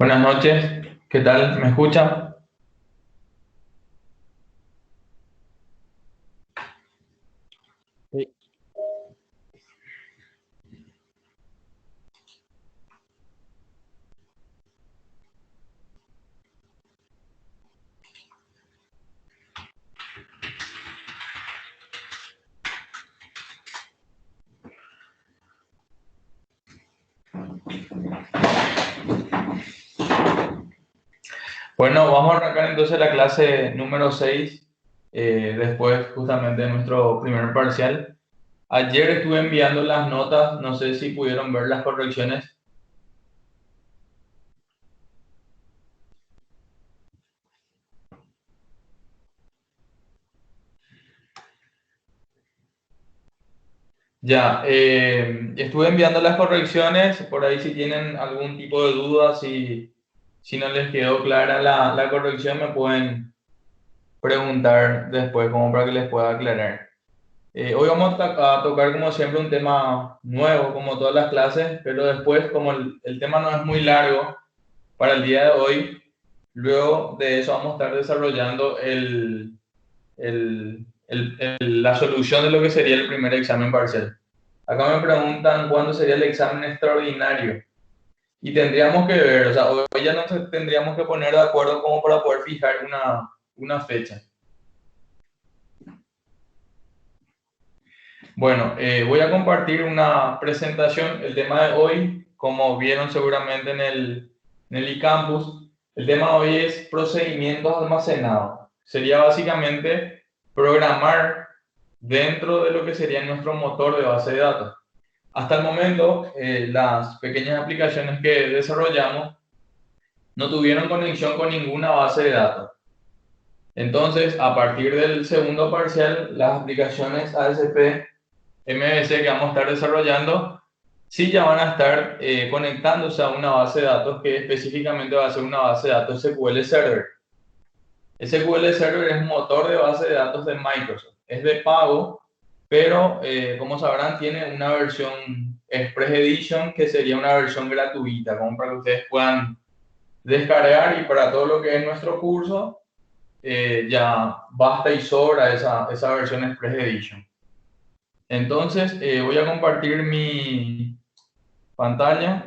Buenas noches, ¿qué tal? ¿Me escucha? Sí. Bueno, vamos a arrancar entonces la clase número 6, después justamente de nuestro primer parcial. Ayer estuve enviando las notas, no sé si pudieron ver las correcciones. Ya, estuve enviando las correcciones, por ahí si tienen algún tipo de duda, si no les quedó clara la corrección, me pueden preguntar después como para que les pueda aclarar. Hoy vamos a tocar como siempre un tema nuevo, como todas las clases, pero después como el tema no es muy largo para el día de hoy, luego de eso vamos a estar desarrollando la solución de lo que sería el primer examen parcial. Acá me preguntan cuándo sería el examen extraordinario y tendríamos que ver, o sea, hoy ya nos tendríamos que poner de acuerdo como para poder fijar una fecha. Bueno, voy a compartir una presentación. El tema de hoy, como vieron seguramente en el eCampus, el tema de hoy es procedimientos almacenados. Sería básicamente programar dentro de lo que sería nuestro motor de base de datos. Hasta el momento, las pequeñas aplicaciones que desarrollamos no tuvieron conexión con ninguna base de datos. Entonces, a partir del segundo parcial, las aplicaciones ASP MVC que vamos a estar desarrollando, sí ya van a estar conectándose a una base de datos que específicamente va a ser una base de datos SQL Server. SQL Server es un motor de base de datos de Microsoft. Es de pago, pero como sabrán tiene una versión Express Edition que sería una versión gratuita, como para que ustedes puedan descargar y para todo lo que es nuestro curso ya basta y sobra esa versión Express Edition. Entonces, voy a compartir mi pantalla.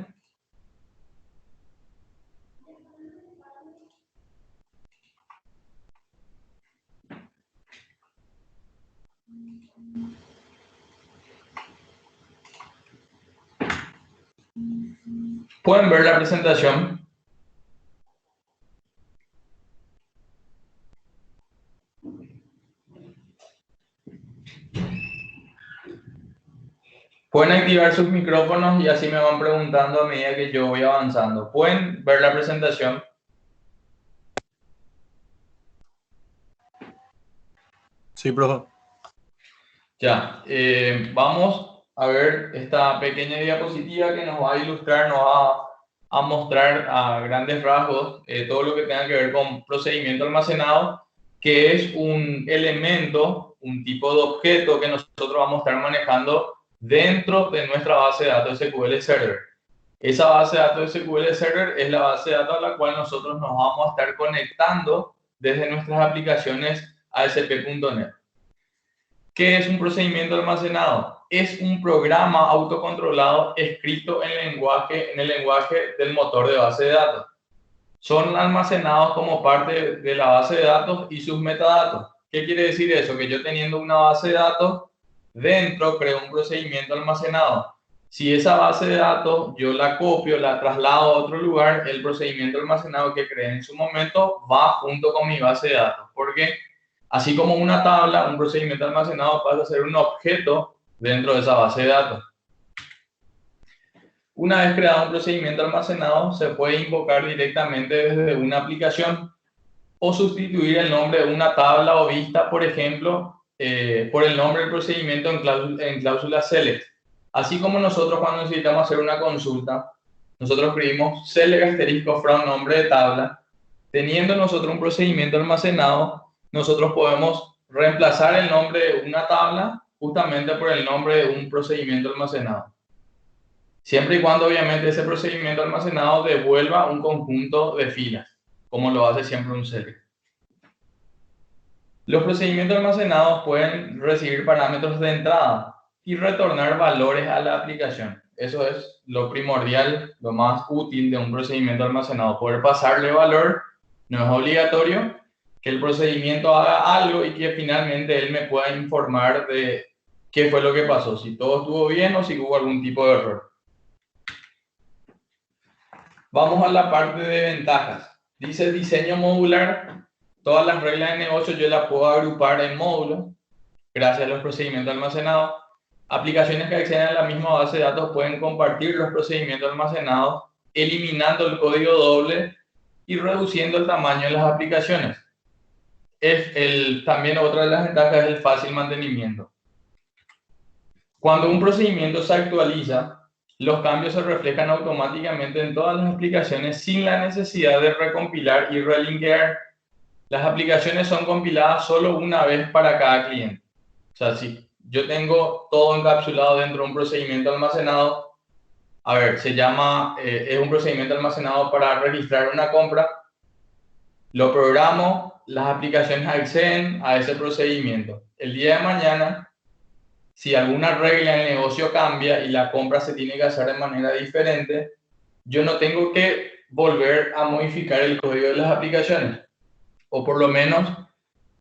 Pueden ver la presentación. Pueden activar sus micrófonos y así me van preguntando a medida que yo voy avanzando. Pueden ver la presentación. Sí, profe. Ya, vamos a ver esta pequeña diapositiva que nos va a ilustrar, nos va a mostrar a grandes rasgos todo lo que tenga que ver con procedimiento almacenado, que es un elemento, un tipo de objeto que nosotros vamos a estar manejando dentro de nuestra base de datos SQL Server. Esa base de datos SQL Server es la base de datos a la cual nosotros nos vamos a estar conectando desde nuestras aplicaciones ASP.NET. ¿Qué es un procedimiento almacenado? Es un programa autocontrolado escrito en el lenguaje del motor de base de datos. Son almacenados como parte de la base de datos y sus metadatos. ¿Qué quiere decir eso? Que yo teniendo una base de datos, dentro creo un procedimiento almacenado. Si esa base de datos yo la copio, la traslado a otro lugar, el procedimiento almacenado que creé en su momento va junto con mi base de datos. ¿Por qué? Así como una tabla, un procedimiento almacenado pasa a ser un objeto dentro de esa base de datos. Una vez creado un procedimiento almacenado, se puede invocar directamente desde una aplicación o sustituir el nombre de una tabla o vista, por ejemplo, por el nombre del procedimiento en cláusula select. Así como nosotros cuando necesitamos hacer una consulta, nosotros escribimos select asterisco from nombre de tabla. Teniendo nosotros un procedimiento almacenado, nosotros podemos reemplazar el nombre de una tabla justamente por el nombre de un procedimiento almacenado. siempre y cuando obviamente ese procedimiento almacenado devuelva un conjunto de filas, como lo hace siempre un serio. Los procedimientos almacenados pueden recibir parámetros de entrada y retornar valores a la aplicación. Eso es lo primordial, lo más útil de un procedimiento almacenado, poder pasarle valor. No es obligatorio que el procedimiento haga algo y que finalmente él me pueda informar de qué fue lo que pasó, si todo estuvo bien o si hubo algún tipo de error. Vamos a la parte de ventajas. Dice diseño modular. Todas las reglas de negocio yo las puedo agrupar en módulos gracias a los procedimientos almacenados. Aplicaciones que acceden a la misma base de datos pueden compartir los procedimientos almacenados, eliminando el código doble y reduciendo el tamaño de las aplicaciones. También otra de las ventajas es el fácil mantenimiento. Cuando un procedimiento se actualiza, los cambios se reflejan automáticamente en todas las aplicaciones sin la necesidad de recompilar y relinkear. Las aplicaciones son compiladas solo una vez para cada cliente. O sea, si yo tengo todo encapsulado dentro de un procedimiento almacenado, a ver, es un procedimiento almacenado para registrar una compra, lo programo, las aplicaciones acceden a ese procedimiento. El día de mañana, si alguna regla en el negocio cambia y la compra se tiene que hacer de manera diferente, yo no tengo que volver a modificar el código de las aplicaciones, o por lo menos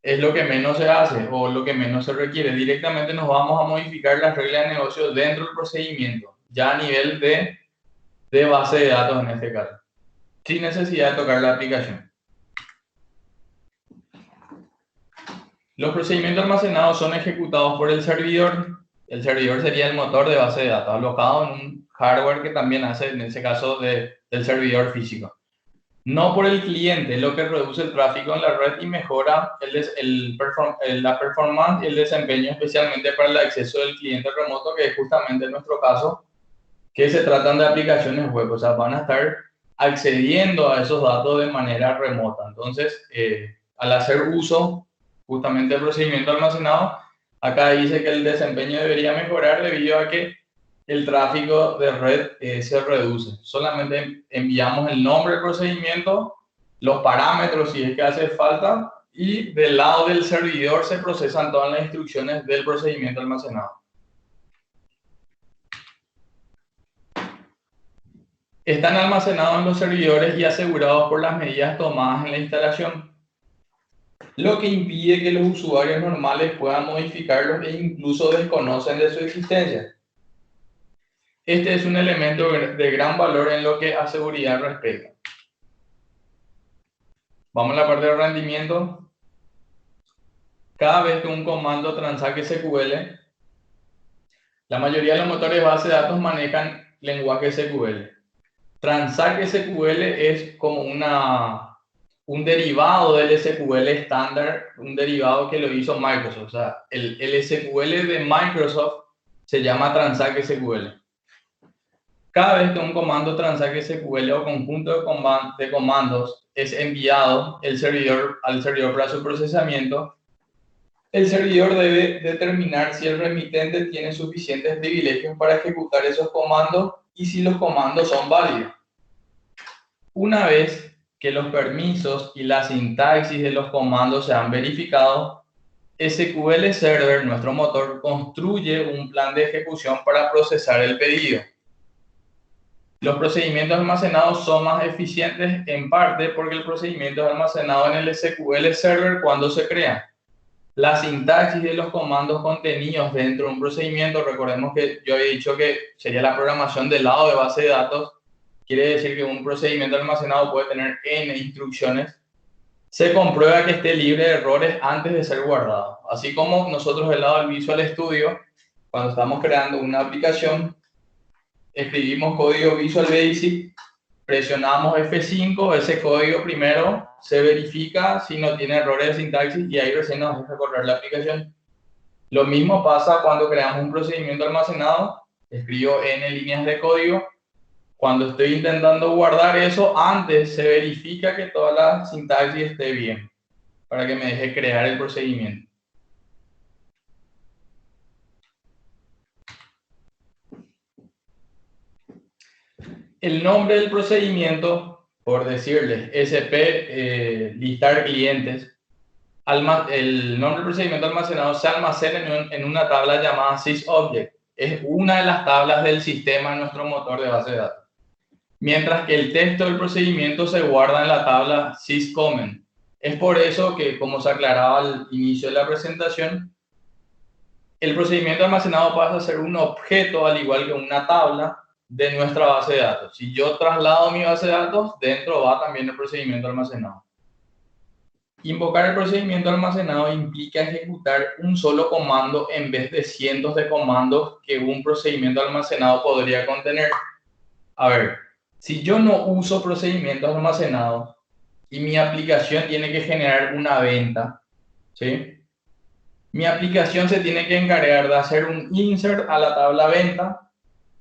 es lo que menos se hace o lo que menos se requiere. Directamente nos vamos a modificar las reglas de negocio dentro del procedimiento, ya a nivel de base de datos en este caso, sin necesidad de tocar la aplicación. Los procedimientos almacenados son ejecutados por el servidor. El servidor sería el motor de base de datos, alojado en un hardware que también hace, en ese caso, del servidor físico. No por el cliente, lo que reduce el tráfico en la red y mejora la performance y el desempeño, especialmente para el acceso del cliente remoto, que es justamente nuestro caso, que se tratan de aplicaciones web, o sea, van a estar accediendo a esos datos de manera remota. Entonces, al hacer uso justamente del procedimiento almacenado, acá dice que el desempeño debería mejorar debido a que el tráfico de red se reduce. Solamente enviamos el nombre del procedimiento, los parámetros si es que hace falta, y del lado del servidor se procesan todas las instrucciones del procedimiento almacenado. Están almacenados en los servidores y asegurados por las medidas tomadas en la instalación, lo que impide que los usuarios normales puedan modificarlos e incluso desconocen de su existencia. Este es un elemento de gran valor en lo que a seguridad respecta. Vamos a la parte de rendimiento. Cada vez que un comando transaque SQL, la mayoría de los motores de base de datos manejan lenguaje SQL. Transaque SQL es como un derivado del SQL estándar, un derivado que lo hizo Microsoft. O sea, el SQL de Microsoft se llama Transaque SQL. Cada vez que un comando transaque SQL o conjunto de comandos es enviado al servidor para su procesamiento, el servidor debe determinar si el remitente tiene suficientes privilegios para ejecutar esos comandos y si los comandos son válidos. Una vez que los permisos y la sintaxis de los comandos se han verificado, SQL Server, nuestro motor, construye un plan de ejecución para procesar el pedido. Los procedimientos almacenados son más eficientes en parte porque el procedimiento es almacenado en el SQL Server cuando se crea. La sintaxis de los comandos contenidos dentro de un procedimiento, recordemos que yo había dicho que sería la programación del lado de base de datos, quiere decir que un procedimiento almacenado puede tener n instrucciones, se comprueba que esté libre de errores antes de ser guardado. Así como nosotros del lado del Visual Studio, cuando estamos creando una aplicación, escribimos código Visual Basic, presionamos F5, ese código primero se verifica si no tiene errores de sintaxis y ahí recién nos deja correr la aplicación. Lo mismo pasa cuando creamos un procedimiento almacenado, escribo n líneas de código. Cuando estoy intentando guardar eso, antes se verifica que toda la sintaxis esté bien para que me deje crear el procedimiento. el nombre del procedimiento, por decirles SP, listar clientes, el nombre del procedimiento almacenado se almacena en una tabla llamada sysObject. Es una de las tablas del sistema en nuestro motor de base de datos. Mientras que el texto del procedimiento se guarda en la tabla syscomment. Es por eso que, como se aclaraba al inicio de la presentación, el procedimiento almacenado pasa a ser un objeto, al igual que una tabla, de nuestra base de datos. Si yo traslado mi base de datos, dentro va también el procedimiento almacenado. Invocar el procedimiento almacenado implica ejecutar un solo comando en vez de cientos de comandos que un procedimiento almacenado podría contener. A ver, si yo no uso procedimientos almacenados y mi aplicación tiene que generar una venta, ¿sí? Mi aplicación se tiene que encargar de hacer un insert a la tabla venta,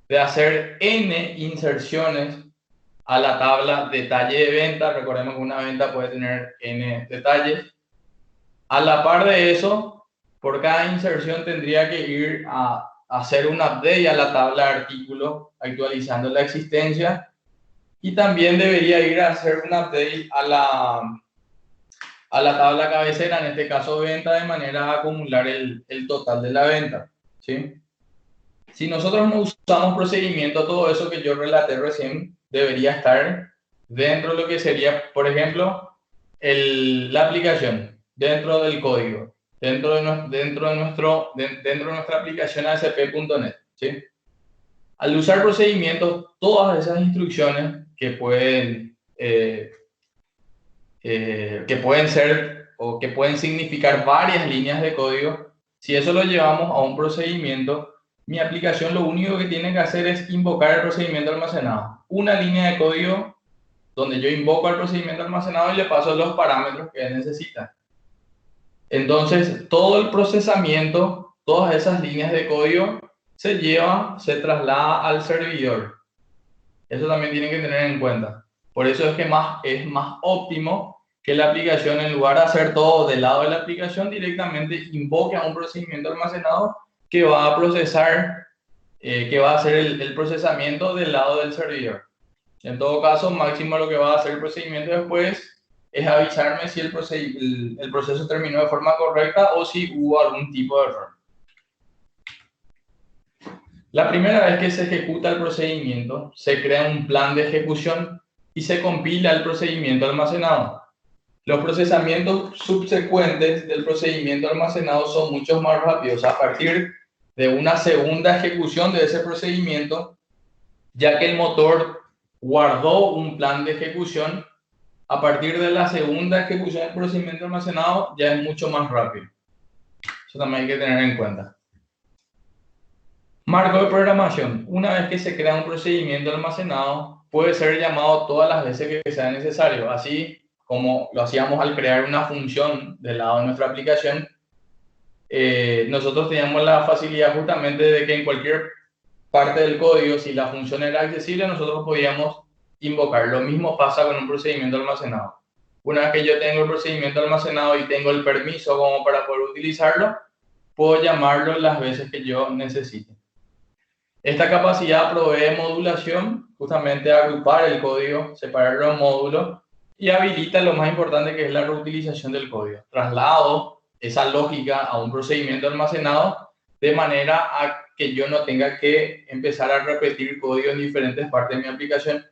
de hacer n inserciones a la tabla detalle de venta. Recordemos que una venta puede tener n detalles. A la par de eso, por cada inserción tendría que ir a hacer un update a la tabla de artículos, actualizando la existencia. Y también debería ir a hacer un update a la tabla cabecera, en este caso venta, de manera a acumular el total de la venta, ¿sí? Si nosotros no usamos procedimiento, todo eso que yo relaté recién debería estar dentro de lo que sería, por ejemplo, la aplicación, dentro del código, dentro de nuestra aplicación ASP.NET, ¿sí? Al usar procedimientos, todas esas instrucciones que pueden ser o que pueden significar varias líneas de código, si eso lo llevamos a un procedimiento, mi aplicación lo único que tiene que hacer es invocar el procedimiento almacenado. Una línea de código donde yo invoco el procedimiento almacenado y le paso los parámetros que él necesita. Entonces, todo el procesamiento, todas esas líneas de código se traslada al servidor. Eso también tienen que tener en cuenta. Por eso es que es más óptimo que la aplicación, en lugar de hacer todo del lado de la aplicación, directamente invoque a un procedimiento almacenado que va a procesar, que va a hacer el procesamiento del lado del servidor. En todo caso, máximo lo que va a hacer el procedimiento después es avisarme si el proceso terminó de forma correcta o si hubo algún tipo de error. La primera vez que se ejecuta el procedimiento, se crea un plan de ejecución y se compila el procedimiento almacenado. Los procesamientos subsecuentes del procedimiento almacenado son mucho más rápidos a partir de una segunda ejecución de ese procedimiento, ya que el motor guardó un plan de ejecución. A partir de la segunda ejecución del procedimiento almacenado ya es mucho más rápido. Eso también hay que tener en cuenta. Marco de programación. Una vez que se crea un procedimiento almacenado, puede ser llamado todas las veces que sea necesario, así como lo hacíamos al crear una función del lado de nuestra aplicación. Nosotros teníamos la facilidad justamente de que en cualquier parte del código, si la función era accesible, nosotros podíamos invocar. Lo mismo pasa con un procedimiento almacenado. Una vez que yo tengo el procedimiento almacenado y tengo el permiso como para poder utilizarlo, puedo llamarlo las veces que yo necesite. Esta capacidad provee modulación, justamente agrupar el código, separarlo en módulos, y habilita lo más importante, que es la reutilización del código. Traslado esa lógica a un procedimiento almacenado de manera a que yo no tenga que empezar a repetir código en diferentes partes de mi aplicación.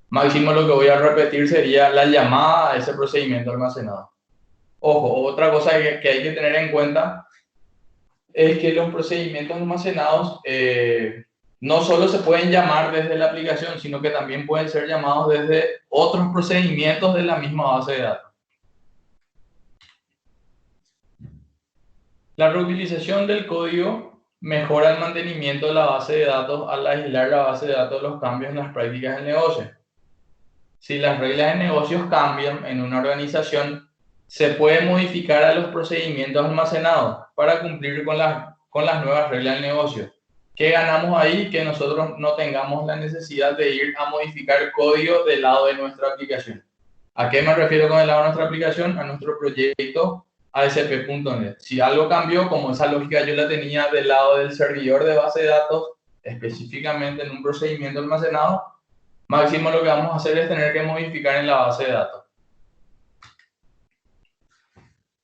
Máximo lo que voy a repetir sería la llamada a ese procedimiento almacenado. Ojo, otra cosa que hay que tener en cuenta es que los procedimientos almacenados no solo se pueden llamar desde la aplicación, sino que también pueden ser llamados desde otros procedimientos de la misma base de datos. La reutilización del código mejora el mantenimiento de la base de datos al aislar la base de datos de los cambios en las prácticas del negocio. Si las reglas de negocios cambian en una organización, se puede modificar a los procedimientos almacenados para cumplir con las nuevas reglas del negocio. ¿Qué ganamos ahí? Que nosotros no tengamos la necesidad de ir a modificar el código del lado de nuestra aplicación. ¿A qué me refiero con el lado de nuestra aplicación? A nuestro proyecto ASP.NET. Si algo cambió, como esa lógica yo la tenía del lado del servidor de base de datos, específicamente en un procedimiento almacenado, máximo lo que vamos a hacer es tener que modificar en la base de datos.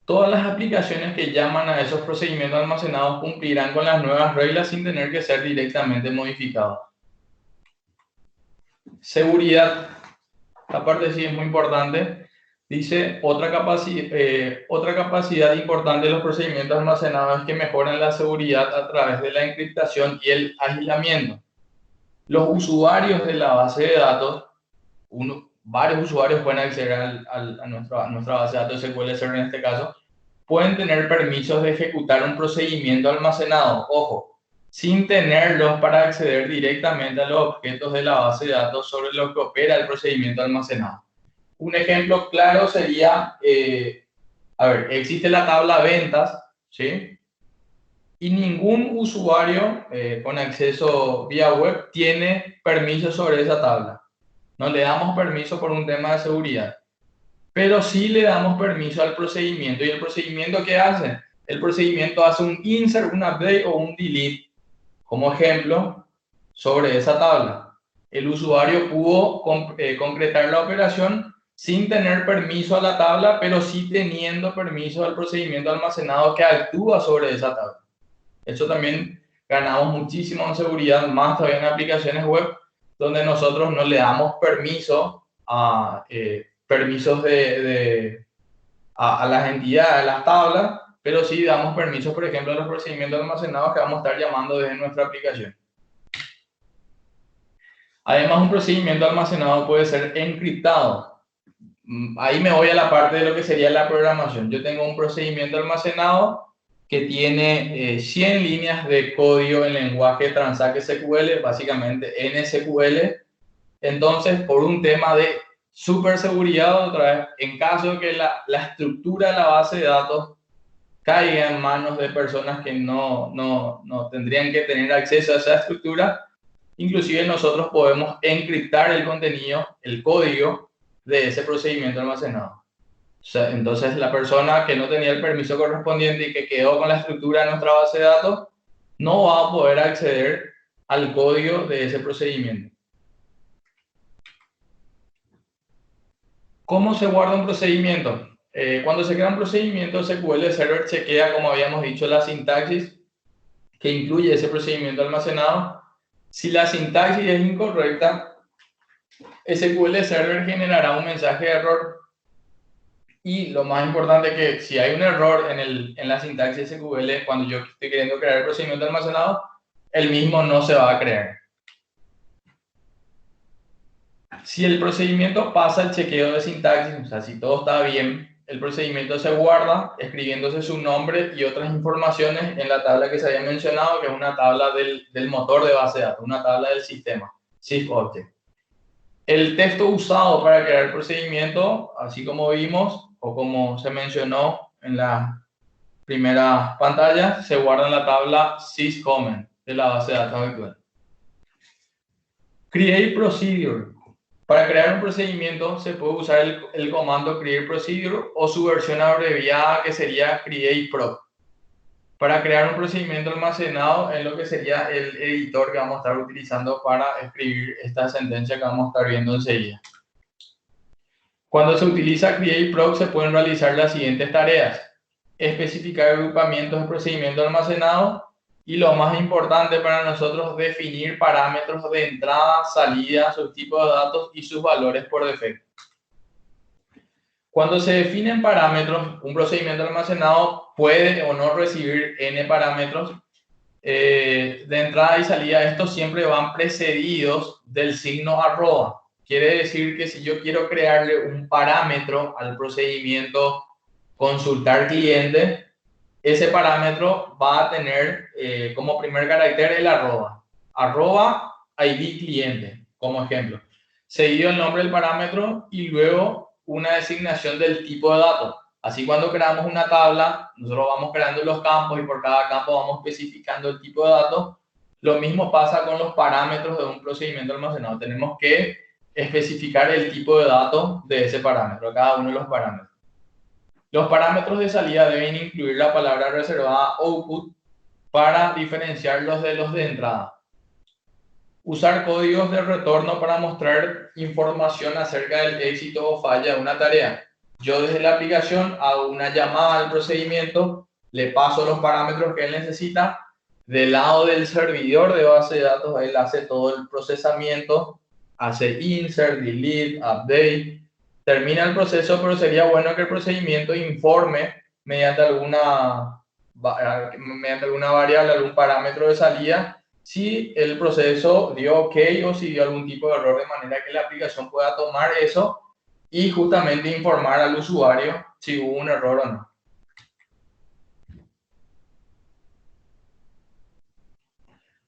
Todas las aplicaciones que llaman a esos procedimientos almacenados cumplirán con las nuevas reglas sin tener que ser directamente modificados. Seguridad. Esta parte sí es muy importante. Dice, otra capacidad importante de los procedimientos almacenados es que mejoran la seguridad a través de la encriptación y el aislamiento. Los usuarios de la base de datos, varios usuarios pueden acceder a nuestra base de datos SQL Server en este caso, pueden tener permisos de ejecutar un procedimiento almacenado, ojo, sin tenerlos para acceder directamente a los objetos de la base de datos sobre los que opera el procedimiento almacenado. Un ejemplo claro sería, existe la tabla ventas, ¿sí? Y ningún usuario con acceso vía web tiene permiso sobre esa tabla. No le damos permiso por un tema de seguridad. Pero sí le damos permiso al procedimiento. ¿Y el procedimiento qué hace? El procedimiento hace un insert, un update o un delete, como ejemplo, sobre esa tabla. El usuario pudo concretar la operación sin tener permiso a la tabla, pero sí teniendo permiso al procedimiento almacenado que actúa sobre esa tabla. Eso también ganamos muchísimo en seguridad, más todavía en aplicaciones web, donde nosotros no le damos permiso a a las entidades, a las tablas, pero sí damos permisos, por ejemplo, a los procedimientos almacenados que vamos a estar llamando desde nuestra aplicación. Además, un procedimiento almacenado puede ser encriptado. Ahí me voy a la parte de lo que sería la programación. Yo tengo un procedimiento almacenado que tiene 100 líneas de código en lenguaje Transact SQL, básicamente NSQL. Entonces, por un tema de superseguridad, otra vez, en caso de que la estructura de la base de datos caiga en manos de personas que no tendrían que tener acceso a esa estructura, inclusive nosotros podemos encriptar el contenido, el código de ese procedimiento almacenado. O sea, entonces la persona que no tenía el permiso correspondiente y que quedó con la estructura de nuestra base de datos no va a poder acceder al código de ese procedimiento. ¿Cómo se guarda un procedimiento? Cuando se crea un procedimiento, SQL Server chequea, como habíamos dicho, la sintaxis que incluye ese procedimiento almacenado. Si la sintaxis es incorrecta, SQL Server generará un mensaje de error. Y lo más importante es que si hay un error en la sintaxis SQL, cuando yo estoy queriendo crear el procedimiento almacenado, el mismo no se va a crear. Si el procedimiento pasa el chequeo de sintaxis, o sea, si todo está bien, el procedimiento se guarda escribiéndose su nombre y otras informaciones en la tabla que se había mencionado, que es una tabla del motor de base de datos, una tabla del sistema, SysObject. El texto usado para crear el procedimiento, así como vimos o como se mencionó en la primera pantalla, se guarda en la tabla syscomment de la base de datos actual. Create procedure. Para crear un procedimiento se puede usar el comando create procedure o su versión abreviada que sería create proc. Para crear un procedimiento almacenado en lo que sería el editor que vamos a estar utilizando para escribir esta sentencia que vamos a estar viendo enseguida. Cuando se utiliza create proc se pueden realizar las siguientes tareas: especificar agrupamientos de procedimiento almacenado y, lo más importante para nosotros, definir parámetros de entrada, salida, sus tipos de datos y sus valores por defecto. Cuando se definen parámetros, un procedimiento almacenado puede o no recibir n parámetros de entrada y salida. Estos siempre van precedidos del signo arroba. Quiere decir que si yo quiero crearle un parámetro al procedimiento consultar cliente, ese parámetro va a tener como primer carácter el arroba ID cliente, como ejemplo, seguido el nombre del parámetro y luego una designación del tipo de datos. Así, cuando creamos una tabla, nosotros vamos creando los campos y por cada campo vamos especificando el tipo de datos. Lo mismo pasa con los parámetros de un procedimiento almacenado. Tenemos que especificar el tipo de datos de ese parámetro, cada uno de los parámetros. Los parámetros de salida deben incluir la palabra reservada output para diferenciarlos de los de entrada. Usar códigos de retorno para mostrar información acerca del éxito o falla de una tarea. Yo desde la aplicación hago una llamada al procedimiento, le paso los parámetros que él necesita. Del lado del servidor de base de datos, él hace todo el procesamiento, hace insert, delete, update, termina el proceso, pero sería bueno que el procedimiento informe mediante alguna variable, algún parámetro de salida, si el proceso dio OK o si dio algún tipo de error, de manera que la aplicación pueda tomar eso y justamente informar al usuario si hubo un error o no.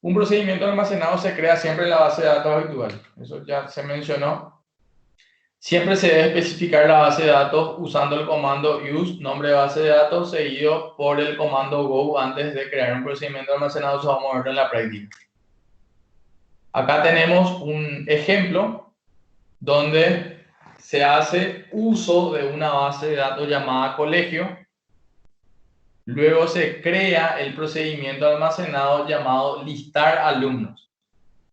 Un procedimiento almacenado se crea siempre en la base de datos habitual. Eso ya se mencionó. Siempre se debe especificar la base de datos usando el comando use, nombre de base de datos, seguido por el comando go antes de crear un procedimiento almacenado. Eso vamos a verlo en la práctica. Acá tenemos un ejemplo donde se hace uso de una base de datos llamada colegio. Luego se crea el procedimiento almacenado llamado listar alumnos.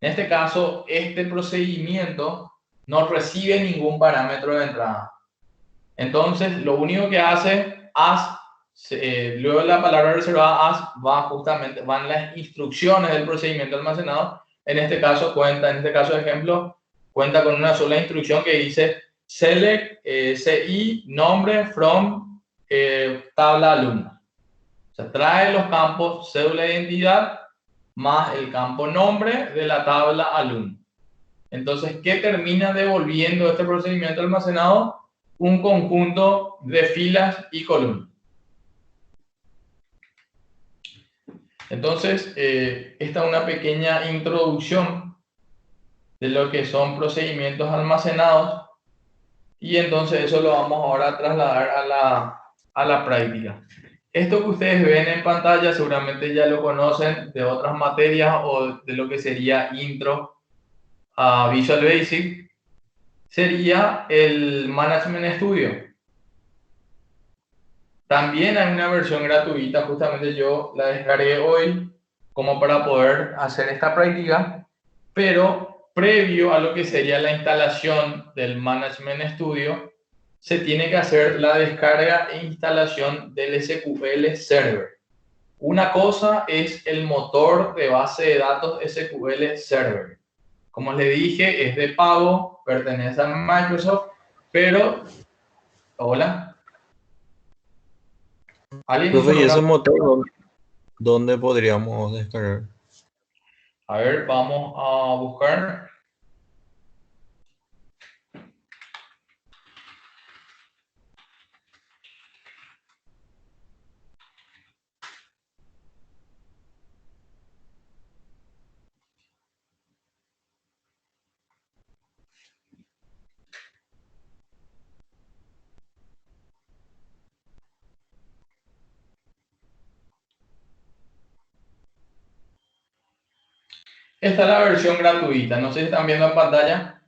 En este caso, este procedimiento no recibe ningún parámetro de entrada. Entonces, lo único que hace as, luego la palabra reservada as, van las instrucciones del procedimiento almacenado. En este caso ejemplo, cuenta con una sola instrucción que dice select CI nombre from tabla alumno. O sea, trae los campos cédula de identidad más el campo nombre de la tabla alumno. Entonces, ¿qué termina devolviendo este procedimiento almacenado? Un conjunto de filas y columnas. Entonces, esta es una pequeña introducción de lo que son procedimientos almacenados, y entonces eso lo vamos ahora a trasladar a la práctica. Esto que ustedes ven en pantalla seguramente ya lo conocen de otras materias o de lo que sería intro a Visual Basic. Sería el Management Studio. También hay una versión gratuita, justamente yo la descargué hoy como para poder hacer esta práctica, pero previo a lo que sería la instalación del Management Studio, se tiene que hacer la descarga e instalación del SQL Server. Una cosa es el motor de base de datos SQL Server. Como les dije, es de pago, pertenece a Microsoft, pero... Hola. ¿Alguien hizo Profe, ¿y ese alguna... motor dónde podríamos descargar? A ver, vamos a buscar. Esta es la versión gratuita. No sé si están viendo en pantalla.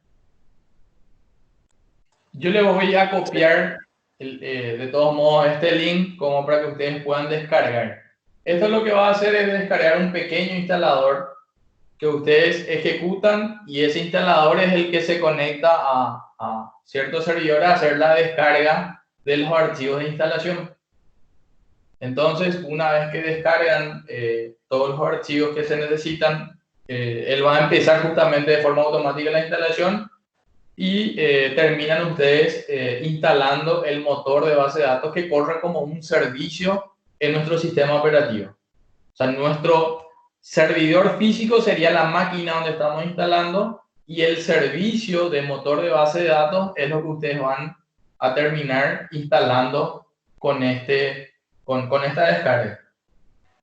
Yo les voy a copiar de todos modos este link como para que ustedes puedan descargar. Esto lo que va a hacer es descargar un pequeño instalador que ustedes ejecutan, y ese instalador es el que se conecta a cierto servidor a hacer la descarga de los archivos de instalación. Entonces, una vez que descargan todos los archivos que se necesitan, él va a empezar justamente de forma automática la instalación y terminan ustedes instalando el motor de base de datos que corre como un servicio en nuestro sistema operativo. O sea, nuestro servidor físico sería la máquina donde estamos instalando, y el servicio de motor de base de datos es lo que ustedes van a terminar instalando con esta descarga.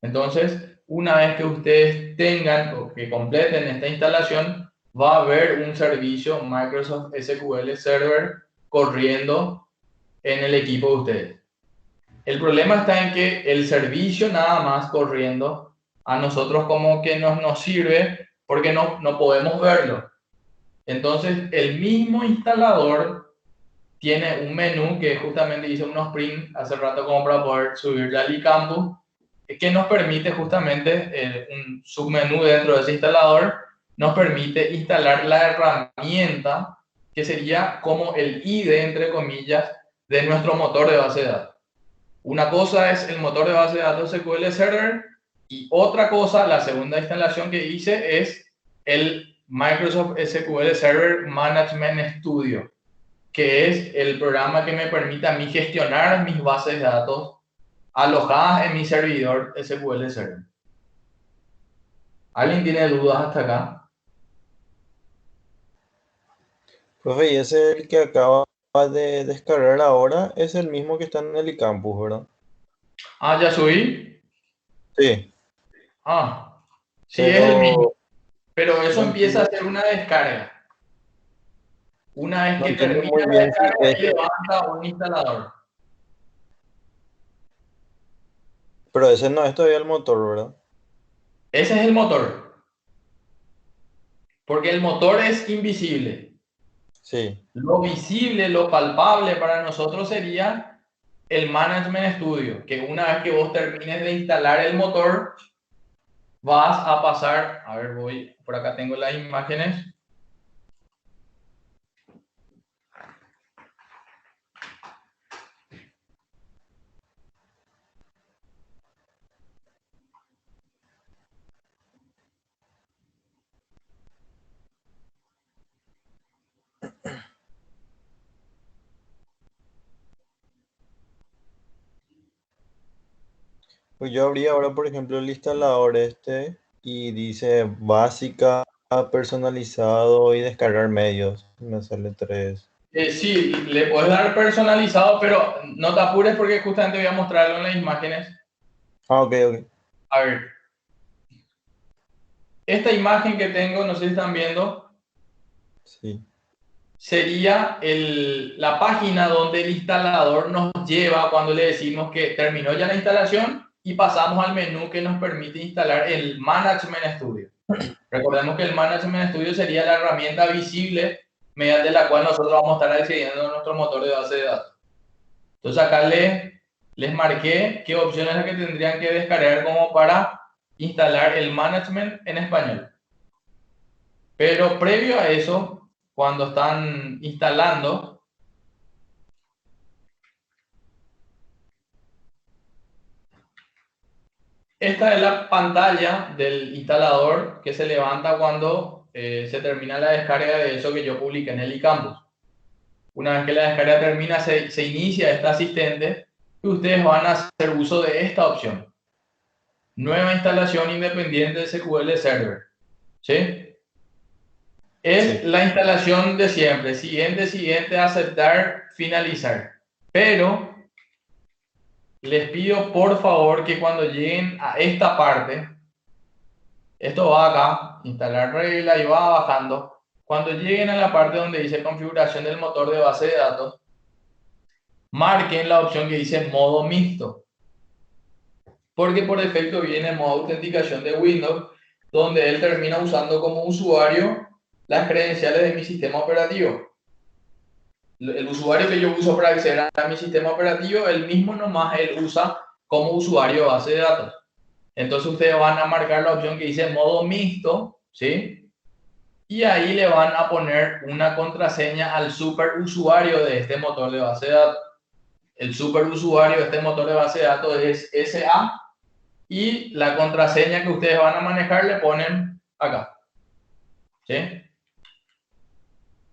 Entonces, una vez que ustedes tengan o que completen esta instalación, va a haber un servicio Microsoft SQL Server corriendo en el equipo de ustedes. El problema está en que el servicio nada más corriendo a nosotros como que nos sirve porque no podemos verlo. Entonces, el mismo instalador tiene un menú que justamente hice unos prints hace rato como para poder subirle al eCampus, que nos permite justamente un submenú dentro de ese instalador nos permite instalar la herramienta que sería como el IDE, entre comillas, de nuestro motor de base de datos. Una cosa es el motor de base de datos SQL Server y otra cosa, la segunda instalación que hice, es el Microsoft SQL Server Management Studio, que es el programa que me permite a mí gestionar mis bases de datos alojadas en mi servidor SQL Server. ¿Alguien tiene dudas hasta acá? Profe, y ese el que acaba de descargar ahora es el mismo que está en el campus, ¿verdad? Ah, ya subí. Sí, Ah, sí, es el mismo. pero Pero eso no empieza a entiendo, ser una descarga. Una vez no que entiendo termina muy la bien si descarga, ahí este, levanta un instalador. pero ese no es todavía el motor, ¿verdad? Ese es el motor, porque el motor es invisible. Sí. Lo visible, lo palpable para nosotros sería el Management Studio, que una vez que vos termines de instalar el motor, vas a pasar, a ver, voy, por acá tengo las imágenes. Pues yo abrí ahora, por ejemplo, el instalador este y dice básica, personalizado y descargar medios. Me sale tres. Sí, le puedes dar personalizado, pero no te apures porque justamente voy a mostrarlo en las imágenes. Ah, ok, ok. A ver, esta imagen que tengo, no sé si están viendo, Sí. sería la página donde el instalador nos lleva cuando le decimos que terminó ya la instalación y pasamos al menú que nos permite instalar el Management Studio. Recordemos que el Management Studio sería la herramienta visible mediante la cual nosotros vamos a estar accediendo a nuestro motor de base de datos. Entonces acá les marqué qué opciones es la que tendrían que descargar como para instalar el Management en español. Pero previo a eso, cuando están instalando, esta es la pantalla del instalador que se levanta cuando se termina la descarga de eso que yo publiqué en el iCampus. Una vez que la descarga termina, se inicia este asistente y ustedes van a hacer uso de esta opción. Nueva instalación independiente de SQL Server. ¿Sí? Es Sí. la instalación de siempre. Siguiente, siguiente, aceptar, finalizar. Pero les pido por favor que cuando lleguen a esta parte, esto va acá, instalar regla y va bajando. Cuando lleguen a la parte donde dice configuración del motor de base de datos, marquen la opción que dice modo mixto. Porque por defecto viene el modo autenticación de Windows, donde él termina usando como usuario las credenciales de mi sistema operativo. El usuario que yo uso para acceder a mi sistema operativo, el mismo nomás él usa como usuario de base de datos. Entonces ustedes van a marcar la opción que dice modo mixto, ¿sí? Y ahí le van a poner una contraseña al superusuario de este motor de base de datos. El superusuario de este motor de base de datos es SA y la contraseña que ustedes van a manejar le ponen acá, ¿sí?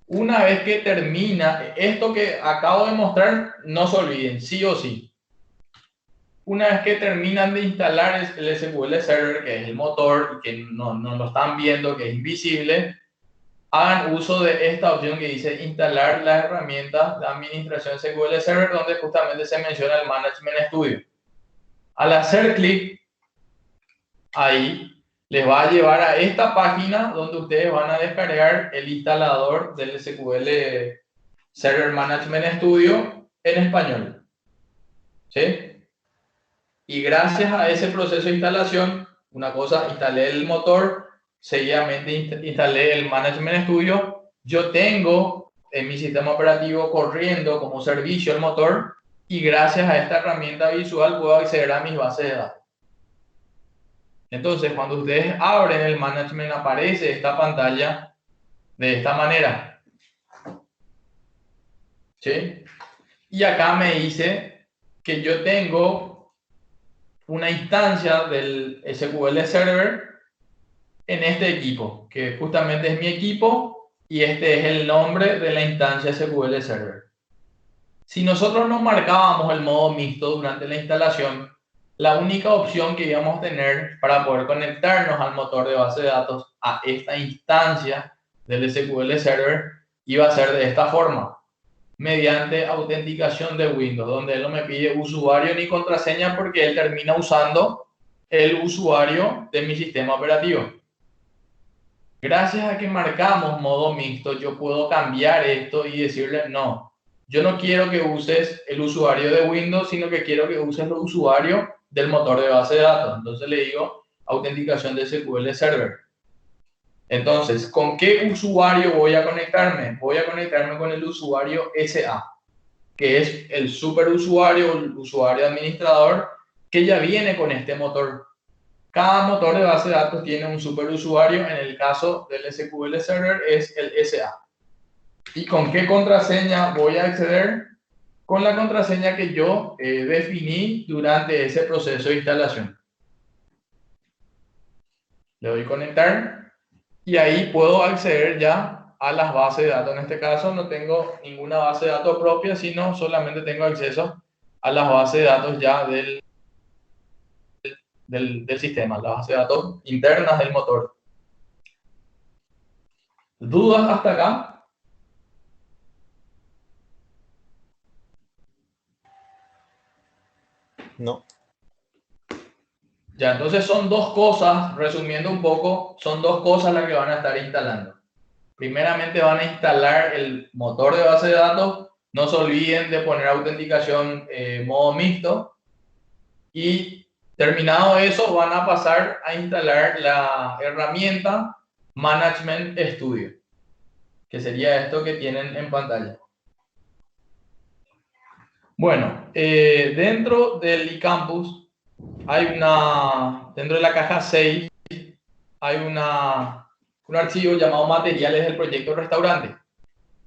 Una vez que termina esto que acabo de mostrar, no se olviden, sí o sí. Una vez que terminan de instalar el SQL Server, que es el motor y que no lo están viendo, que es invisible, hagan uso de esta opción que dice instalar las herramientas de administración SQL Server, donde justamente se menciona el Management Studio. Al hacer clic ahí, les va a llevar a esta página donde ustedes van a descargar el instalador del SQL Server Management Studio en español. ¿Sí? Y gracias a ese proceso de instalación, una cosa, instalé el motor, seguidamente instalé el Management Studio, yo tengo en mi sistema operativo corriendo como servicio el motor y gracias a esta herramienta visual puedo acceder a mis bases de datos. Entonces, cuando ustedes abren el management, aparece esta pantalla de esta manera, ¿sí? Y acá me dice que yo tengo una instancia del SQL Server en este equipo, que justamente es mi equipo y este es el nombre de la instancia SQL Server. Si nosotros no marcábamos el modo mixto durante la instalación, la única opción que íbamos a tener para poder conectarnos al motor de base de datos a esta instancia del SQL Server iba a ser de esta forma, mediante autenticación de Windows, donde él no me pide usuario ni contraseña porque él termina usando el usuario de mi sistema operativo. Gracias a que marcamos modo mixto, yo puedo cambiar esto y decirle, no, yo no quiero que uses el usuario de Windows, sino que quiero que uses el usuario del motor de base de datos. Entonces le digo autenticación de SQL Server. Entonces, ¿con qué usuario voy a conectarme? Voy a conectarme con el usuario SA, que es el superusuario, el usuario administrador, que ya viene con este motor. Cada motor de base de datos tiene un superusuario. En el caso del SQL Server es el SA. ¿Y con qué contraseña voy a acceder? Con la contraseña que yo definí durante ese proceso de instalación. Le doy conectar y ahí puedo acceder ya a las bases de datos. En este caso no tengo ninguna base de datos propia, sino solamente tengo acceso a las bases de datos ya del sistema, las bases de datos internas del motor. ¿Dudas hasta acá? No. Ya, entonces son dos cosas, resumiendo un poco, son dos cosas las que van a estar instalando. Primeramente van a instalar el motor de base de datos. No se olviden de poner autenticación modo mixto. Y terminado eso, van a pasar a instalar la herramienta Management Studio, que sería esto que tienen en pantalla. Bueno, dentro del eCampus dentro de la caja 6 hay un archivo llamado materiales del proyecto restaurante.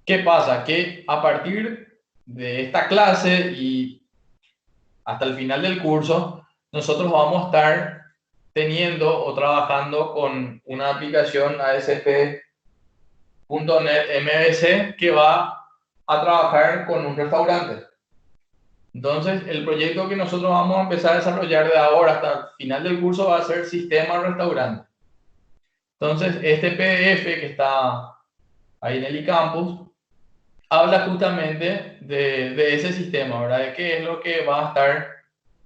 ¿Qué pasa? Que a partir de esta clase y hasta el final del curso, nosotros vamos a estar teniendo o trabajando con una aplicación ASP.NET MVC que va a trabajar con un restaurante. Entonces, el proyecto que nosotros vamos a empezar a desarrollar de ahora hasta el final del curso va a ser sistema restaurante. Entonces, este PDF que está ahí en el eCampus habla justamente de ese sistema, ¿verdad? De qué es lo que va a estar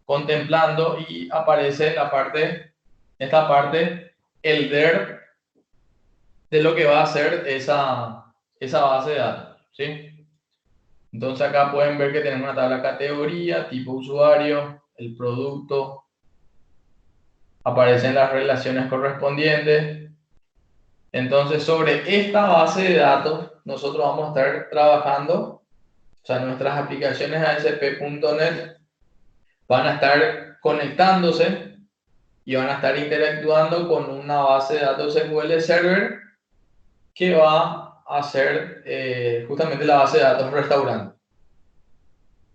contemplando y aparece en esta parte, el DER de lo que va a ser esa base de datos, ¿sí? Entonces acá pueden ver que tenemos una tabla categoría, tipo usuario, el producto, aparecen las relaciones correspondientes. Entonces sobre esta base de datos nosotros vamos a estar trabajando, o sea, nuestras aplicaciones ASP.NET van a estar conectándose y van a estar interactuando con una base de datos SQL Server que va a ser justamente la base de datos restaurante.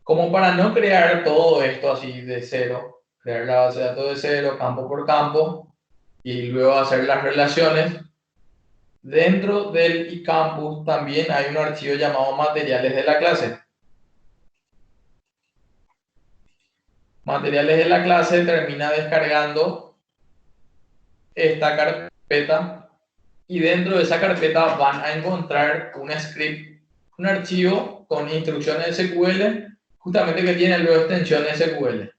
Como para no crear todo esto así de cero, crear la base de datos de cero, campo por campo, y luego hacer las relaciones, dentro del eCampus también hay un archivo llamado materiales de la clase. Materiales de la clase termina descargando esta carpeta y dentro de esa carpeta van a encontrar un script, un archivo con instrucciones SQL, justamente que tiene luego extensión SQL.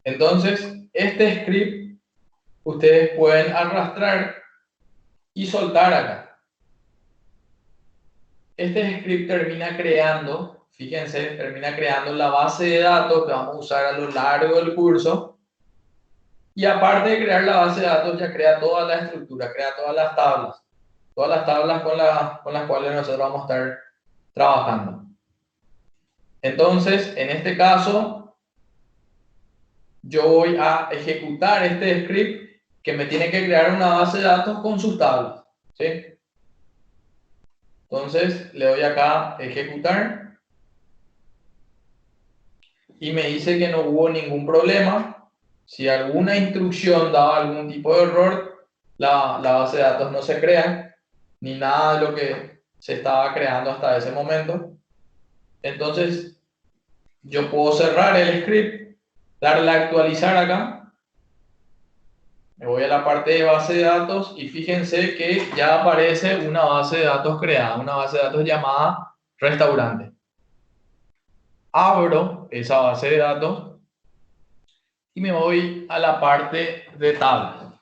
Entonces, este script ustedes pueden arrastrar y soltar acá. Este script termina creando, fíjense, termina creando la base de datos que vamos a usar a lo largo del curso. Y aparte de crear la base de datos, ya crea toda la estructura, crea todas las tablas con las cuales nosotros vamos a estar trabajando. Entonces, en este caso, yo voy a ejecutar este script que me tiene que crear una base de datos con sus tablas, ¿sí? Entonces le doy acá ejecutar y me dice que no hubo ningún problema. Si alguna instrucción daba algún tipo de error, la base de datos no se crea, ni nada de lo que se estaba creando hasta ese momento. Entonces yo puedo cerrar el script, darle a actualizar acá. Me voy a la parte de base de datos y fíjense que ya aparece una base de datos creada, una base de datos llamada restaurante. Abro esa base de datos y me voy a la parte de tablas.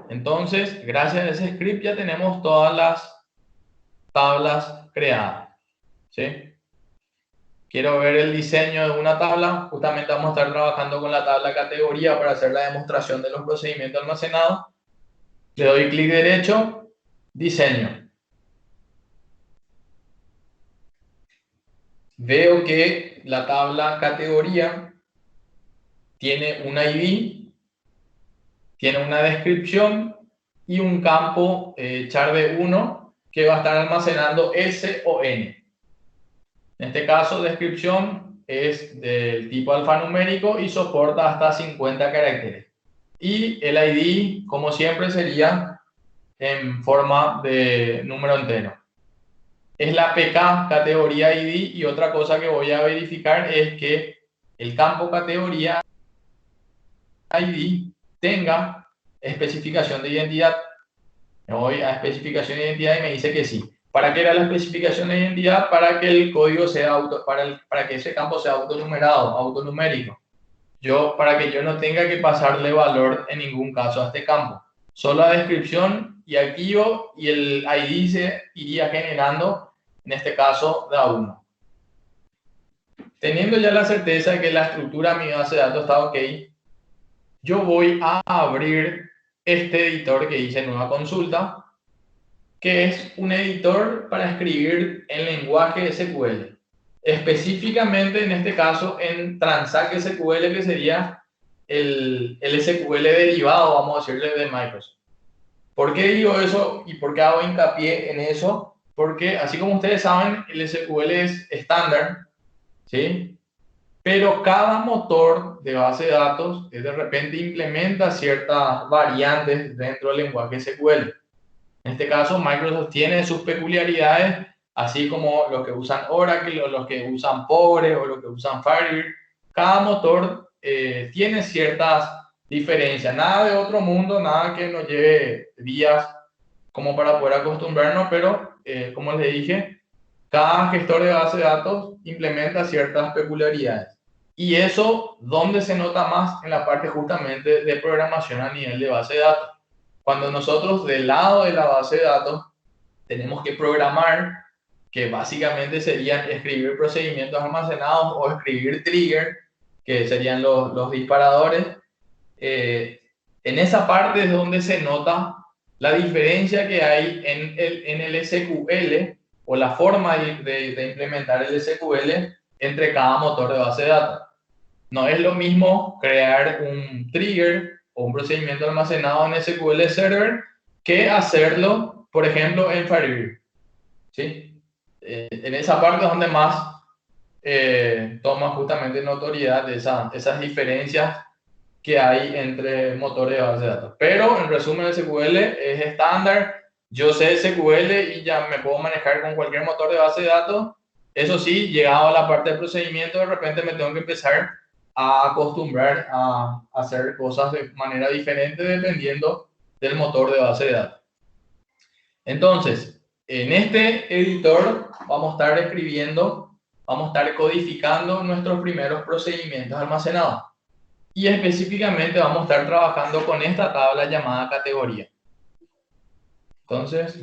Entonces, gracias a ese script ya tenemos todas las tablas creadas, ¿sí? Quiero ver el diseño de una tabla. Justamente vamos a estar trabajando con la tabla categoría para hacer la demostración de los procedimientos almacenados. Le doy clic derecho, diseño. Veo que la tabla categoría tiene un ID, tiene una descripción y un campo char de 1 que va a estar almacenando S o N. En este caso, descripción es del tipo alfanumérico y soporta hasta 50 caracteres. Y el ID, como siempre, sería en forma de número entero. Es la PK categoría ID y otra cosa que voy a verificar es que el campo categoría ID tenga especificación de identidad. Me voy a especificación de identidad y me dice que sí. ¿Para qué era la especificación de identidad? Para que el código sea para que ese campo sea autonumerado, autonumérico. Para que yo no tenga que pasarle valor en ningún caso a este campo. Solo la descripción y archivo y el ID se iría generando, en este caso, de A1. Teniendo ya la certeza de que la estructura de mi base de datos está ok, yo voy a abrir este editor que dice nueva consulta, que es un editor para escribir en lenguaje SQL. Específicamente, en este caso, en Transact SQL, que sería el SQL derivado, vamos a decirle, de Microsoft. ¿Por qué digo eso y por qué hago hincapié en eso? Porque, así como ustedes saben, el SQL es estándar, ¿sí? Pero cada motor de base de datos de repente implementa ciertas variantes dentro del lenguaje SQL. En este caso, Microsoft tiene sus peculiaridades, así como los que usan Oracle o los que usan Postgres o los que usan Firebird. Cada motor tiene ciertas diferencias. Nada de otro mundo, nada que nos lleve días como para poder acostumbrarnos, pero como les dije, cada gestor de base de datos implementa ciertas peculiaridades. Y eso, ¿dónde se nota más? En la parte justamente de programación a nivel de base de datos. Cuando nosotros del lado de la base de datos tenemos que programar, que básicamente serían escribir procedimientos almacenados o escribir trigger, que serían los disparadores, en esa parte es donde se nota la diferencia que hay en el SQL o la forma de implementar el SQL entre cada motor de base de datos. No es lo mismo crear un trigger o un procedimiento almacenado en SQL Server que hacerlo, por ejemplo, en Firebird, ¿sí? En esa parte es donde más toma justamente notoriedad de esas diferencias que hay entre motores de base de datos. Pero en resumen, el SQL es estándar. Yo sé SQL y ya me puedo manejar con cualquier motor de base de datos. Eso sí, llegado a la parte de procedimiento, de repente me tengo que empezar a acostumbrar a hacer cosas de manera diferente dependiendo del motor de base de datos. Entonces, en este editor vamos a estar escribiendo, vamos a estar codificando nuestros primeros procedimientos almacenados. Y específicamente vamos a estar trabajando con esta tabla llamada categoría. Entonces,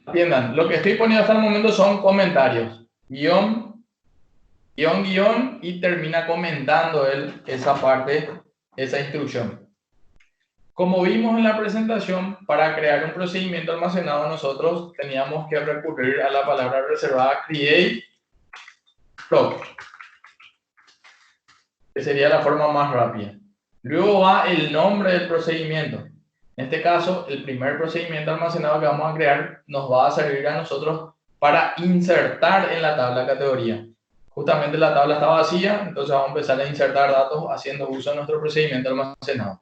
atiendan, lo que estoy poniendo hasta el momento son comentarios. Guión, y termina comentando él esa parte, esa instrucción. Como vimos en la presentación, para crear un procedimiento almacenado nosotros teníamos que recurrir a la palabra reservada create proc, que sería la forma más rápida. Luego va el nombre del procedimiento. En este caso, el primer procedimiento almacenado que vamos a crear nos va a servir a nosotros para insertar en la tabla categoría. Justamente la tabla está vacía, entonces vamos a empezar a insertar datos haciendo uso de nuestro procedimiento almacenado.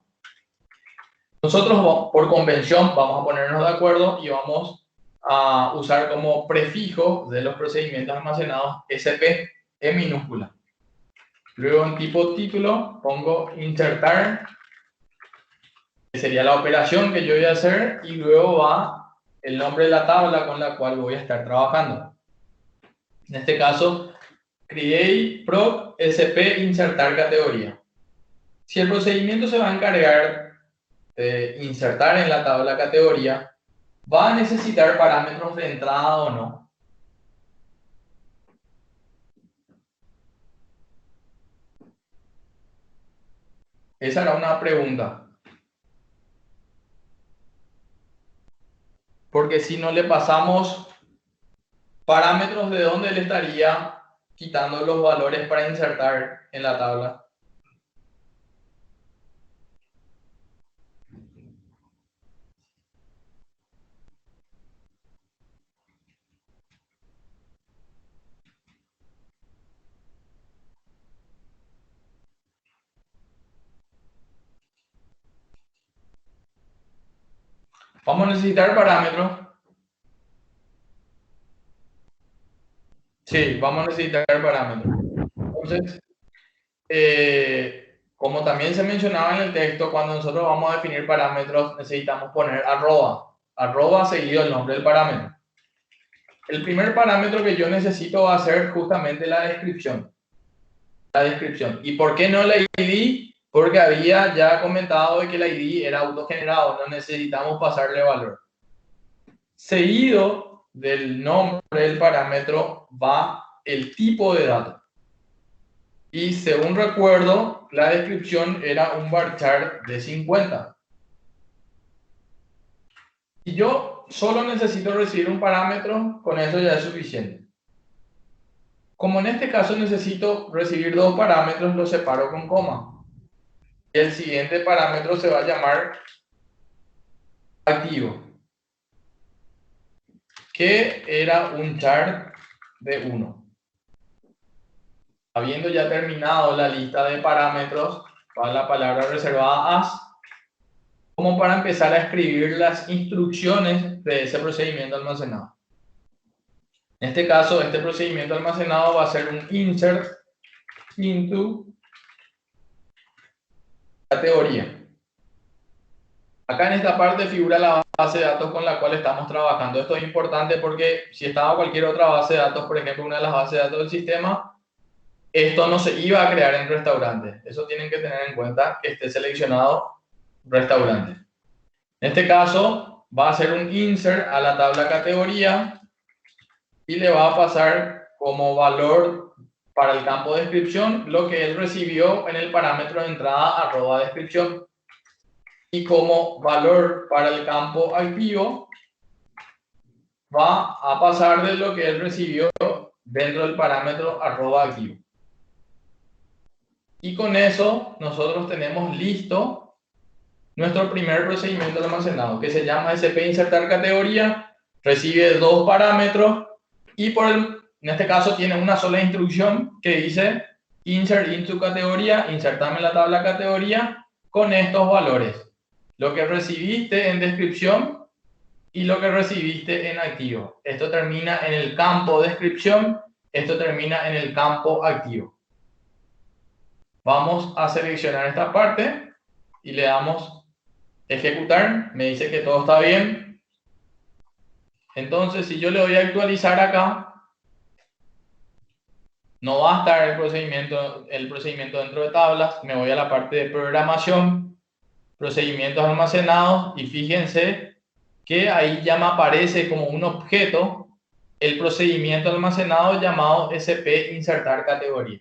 Nosotros, por convención, vamos a ponernos de acuerdo y vamos a usar como prefijo de los procedimientos almacenados SP en minúscula. Luego en tipo título pongo insertar, que sería la operación que yo voy a hacer, y luego va el nombre de la tabla con la cual voy a estar trabajando. En este caso, create proc sp insertar categoría. Si el procedimiento se va a encargar de insertar en la tabla categoría, va a necesitar parámetros de entrada o no. Esa era una pregunta. Porque si no le pasamos parámetros, de dónde le estaría quitando los valores para insertar en la tabla. Vamos a necesitar parámetros. Sí, vamos a necesitar parámetros. Entonces, como también se mencionaba en el texto, cuando nosotros vamos a definir parámetros, necesitamos poner arroba seguido el nombre del parámetro. El primer parámetro que yo necesito va a ser justamente la descripción. ¿Y por qué no la ID? Porque había ya comentado que la ID era autogenerado, no necesitamos pasarle valor. Seguido del nombre del parámetro va el tipo de dato. Y según recuerdo, la descripción era un varchar de 50. Y yo solo necesito recibir un parámetro, con eso ya es suficiente. Como en este caso necesito recibir dos parámetros, los separo con coma. Y el siguiente parámetro se va a llamar activo, que era un char de 1. Habiendo ya terminado la lista de parámetros, va la palabra reservada as, como para empezar a escribir las instrucciones de ese procedimiento almacenado. En este caso, este procedimiento almacenado va a ser un insert into categoría. Acá en esta parte figura la base de datos con la cual estamos trabajando. Esto es importante porque si estaba cualquier otra base de datos, por ejemplo, una de las bases de datos del sistema, esto no se iba a crear en restaurante. Eso tienen que tener en cuenta que esté seleccionado restaurante. En este caso, va a ser un insert a la tabla categoría y le va a pasar como valor para el campo de descripción lo que él recibió en el parámetro de entrada @descripción. Y como valor para el campo activo va a pasar de lo que él recibió dentro del parámetro @activo. Y con eso nosotros tenemos listo nuestro primer procedimiento almacenado, que se llama sp insertar categoría, recibe dos parámetros y en este caso tiene una sola instrucción que dice insert into categoría, insertame en la tabla categoría con estos valores. Lo que recibiste en descripción y lo que recibiste en activo. Esto termina en el campo descripción, esto termina en el campo activo. Vamos a seleccionar esta parte y le damos ejecutar. Me dice que todo está bien. Entonces, si yo le doy a actualizar acá, no va a estar el procedimiento dentro de tablas. Me voy a la parte de programación, procedimientos almacenados y fíjense que ahí ya me aparece como un objeto el procedimiento almacenado llamado SP insertar categoría.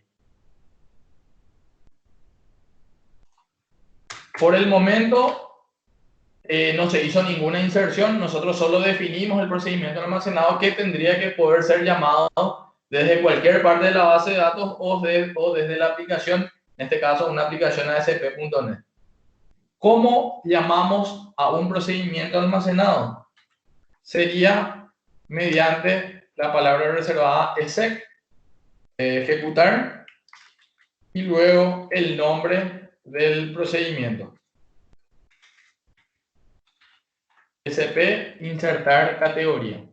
Por el momento no se hizo ninguna inserción, nosotros solo definimos el procedimiento almacenado que tendría que poder ser llamado desde cualquier parte de la base de datos o desde la aplicación, en este caso una aplicación ASP.NET. ¿Cómo llamamos a un procedimiento almacenado? Sería mediante la palabra reservada exec, ejecutar, y luego el nombre del procedimiento. SP insertar categoría.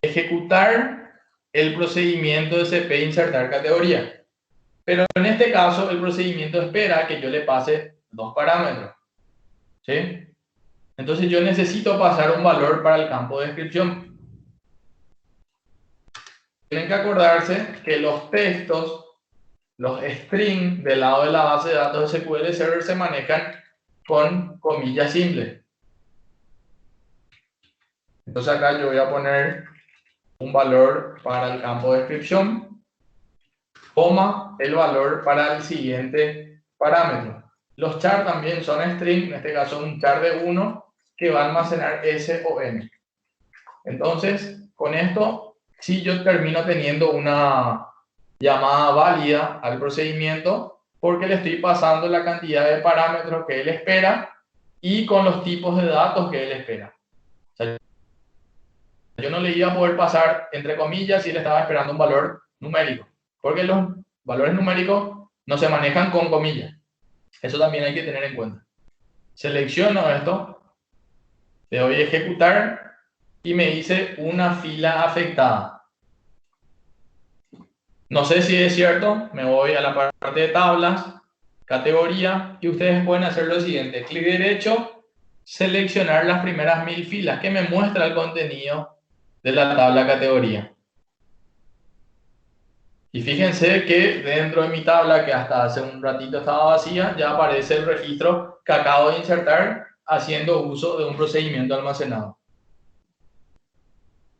Ejecutar el procedimiento de SP insertar categoría. Pero en este caso el procedimiento espera que yo le pase dos parámetros. ¿Sí? Entonces yo necesito pasar un valor para el campo de descripción. Tienen que acordarse que los textos, los strings del lado de la base de datos de SQL Server se manejan con comillas simples. Entonces acá yo voy a poner un valor para el campo de descripción, coma, el valor para el siguiente parámetro. Los char también son string, en este caso un char de 1 que va a almacenar S o N. Entonces, con esto, sí yo termino teniendo una llamada válida al procedimiento porque le estoy pasando la cantidad de parámetros que él espera y con los tipos de datos que él espera. O sea, yo no le iba a poder pasar, entre comillas, si le estaba esperando un valor numérico, porque los valores numéricos no se manejan con comillas. Eso también hay que tener en cuenta. Selecciono esto, le doy a ejecutar y me dice una fila afectada. No sé si es cierto, me voy a la parte de tablas, categoría, y ustedes pueden hacer lo siguiente: clic derecho, seleccionar las primeras 1000 filas que me muestra el contenido de la tabla categoría. Y fíjense que dentro de mi tabla, que hasta hace un ratito estaba vacía, ya aparece el registro que acabo de insertar haciendo uso de un procedimiento almacenado.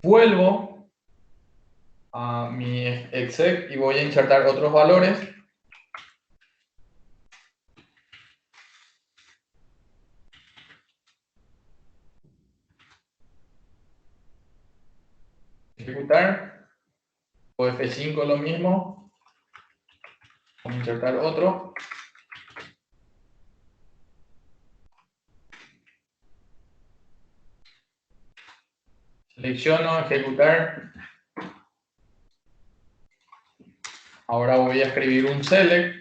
Vuelvo a mi exec y voy a insertar otros valores. Ejecutar. O F5 lo mismo. Vamos a insertar otro. Selecciono, ejecutar. Ahora voy a escribir un select,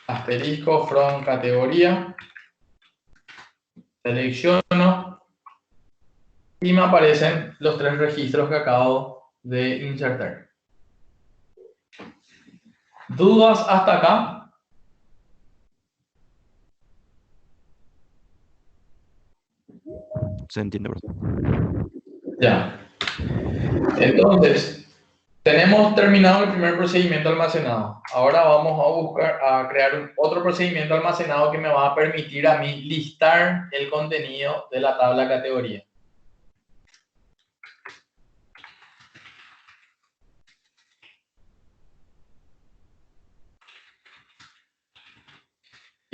asterisco from categoría. Selecciono y me aparecen los tres registros que acabo de insertar. ¿Dudas hasta acá? Se entiende, bro. Ya. Entonces, tenemos terminado el primer procedimiento almacenado. Ahora vamos a buscar a crear otro procedimiento almacenado que me va a permitir a mí listar el contenido de la tabla categoría.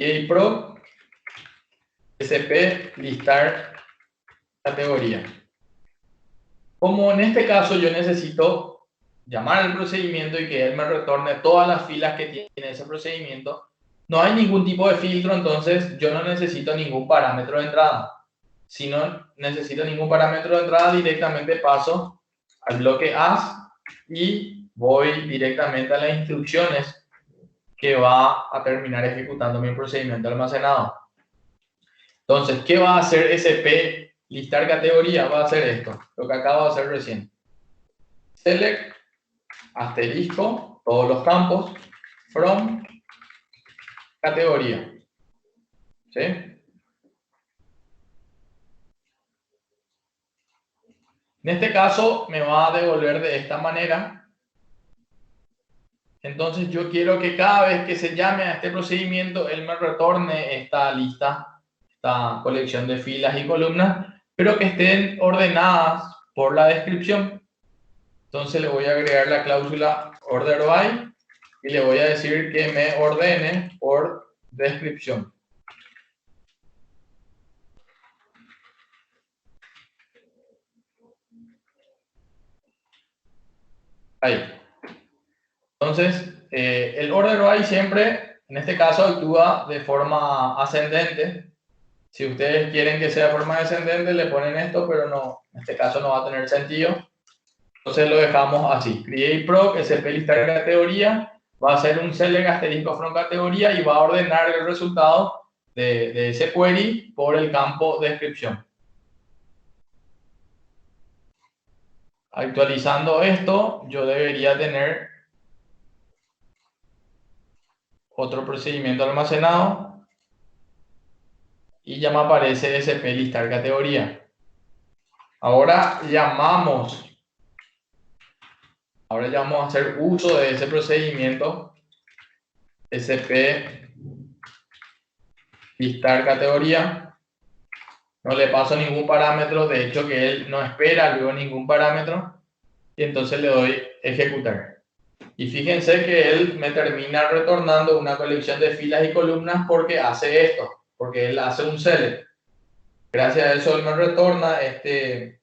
EA-Pro SP listar categoría. Como en este caso yo necesito llamar al procedimiento y que él me retorne todas las filas que tiene ese procedimiento, no hay ningún tipo de filtro, entonces yo no necesito ningún parámetro de entrada. Si no necesito ningún parámetro de entrada, directamente paso al bloque AS y voy directamente a las instrucciones que va a terminar ejecutando mi procedimiento almacenado. Entonces, ¿qué va a hacer SP listar categoría? Va a hacer esto, lo que acabo de hacer recién. Select, asterisco, todos los campos, from categoría. ¿Sí? En este caso me va a devolver de esta manera. Entonces yo quiero que cada vez que se llame a este procedimiento, él me retorne esta lista, esta colección de filas y columnas pero que estén ordenadas por la descripción. Entonces le voy a agregar la cláusula order by y le voy a decir que me ordene por descripción. Ahí. Entonces, el order by siempre, en este caso, actúa de forma ascendente. Si ustedes quieren que sea de forma descendente, le ponen esto, pero no, en este caso no va a tener sentido. Entonces lo dejamos así. Create proc, SP listar categoría, va a hacer un select asterisco from categoría y va a ordenar el resultado de ese query por el campo descripción. Actualizando esto, yo debería tener otro procedimiento almacenado y ya me aparece SP listar categoría. Ahora ya vamos a hacer uso de ese procedimiento SP listar categoría. No le paso ningún parámetro, de hecho que él no espera luego ningún parámetro, y entonces le doy ejecutar. Y fíjense que él me termina retornando una colección de filas y columnas porque hace esto, porque él hace un select. Gracias a eso él me retorna este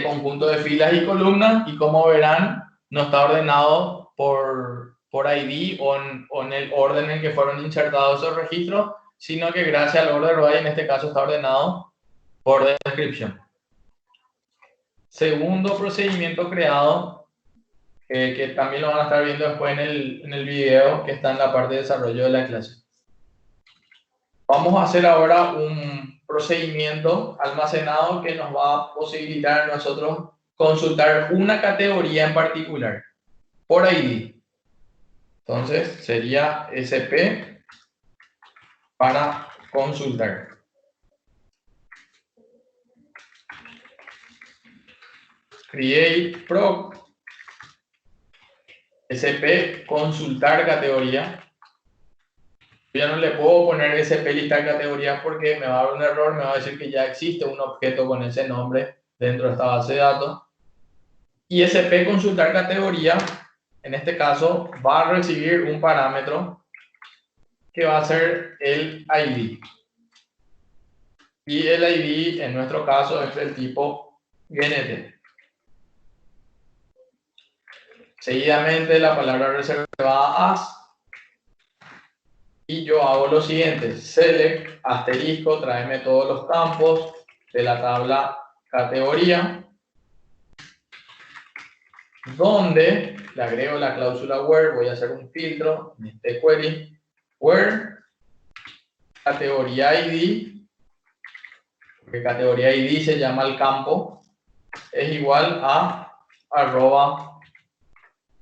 conjunto de filas y columnas, y como verán no está ordenado por ID o en el orden en que fueron insertados esos registros, sino que gracias al order by en este caso está ordenado por descripción. Segundo procedimiento creado, que también lo van a estar viendo después en el video que está en la parte de desarrollo de la clase. Vamos a hacer ahora un procedimiento almacenado que nos va a posibilitar a nosotros consultar una categoría en particular por ID. Entonces sería SP para consultar. Create proc SP consultar categoría. Yo ya no le puedo poner SP listar categoría porque me va a dar un error, me va a decir que ya existe un objeto con ese nombre dentro de esta base de datos. Y SP consultar categoría, en este caso, va a recibir un parámetro que va a ser el ID. Y el ID, en nuestro caso, es del tipo GNT. Seguidamente, la palabra reservada as. Y yo hago lo siguiente: select, asterisco, tráeme todos los campos de la tabla categoría, donde le agrego la cláusula where. Voy a hacer un filtro en este query, where categoría ID, porque categoría ID se llama el campo, es igual a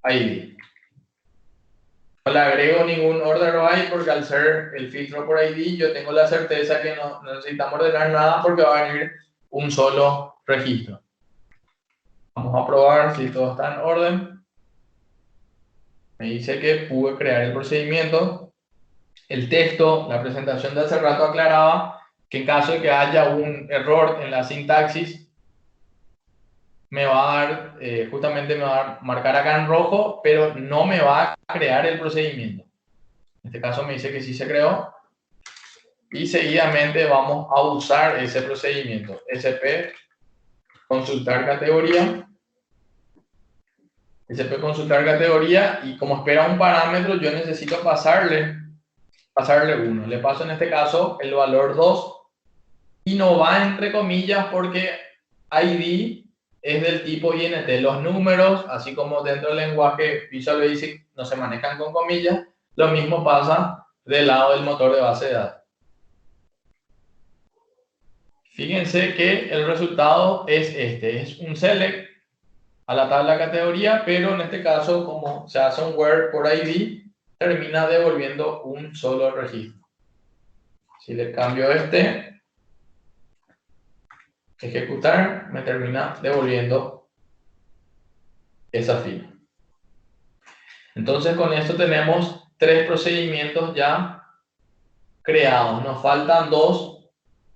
@ID. No le agrego ningún order by porque al ser el filtro por ID yo tengo la certeza que no necesitamos ordenar nada porque va a venir un solo registro. Vamos a probar si todo está en orden. Me dice que pude crear el procedimiento. El texto, la presentación de hace rato aclaraba que en caso de que haya un error en la sintaxis, me va a dar, justamente me va a marcar acá en rojo, pero no me va a crear el procedimiento. En este caso me dice que sí se creó. Y seguidamente vamos a usar ese procedimiento. SP consultar categoría. SP consultar categoría, y como espera un parámetro, yo necesito pasarle 1. Le paso en este caso el valor 2 y no va entre comillas porque ID es del tipo INT. Los números, así como dentro del lenguaje Visual Basic, no se manejan con comillas. Lo mismo pasa del lado del motor de base de datos. Fíjense que el resultado es este. Es un select a la tabla categoría, pero en este caso, como se hace un where por ID, termina devolviendo un solo registro. Si le cambio ejecutar, me termina devolviendo esa fila. Entonces con esto tenemos 3 procedimientos ya creados. Nos faltan 2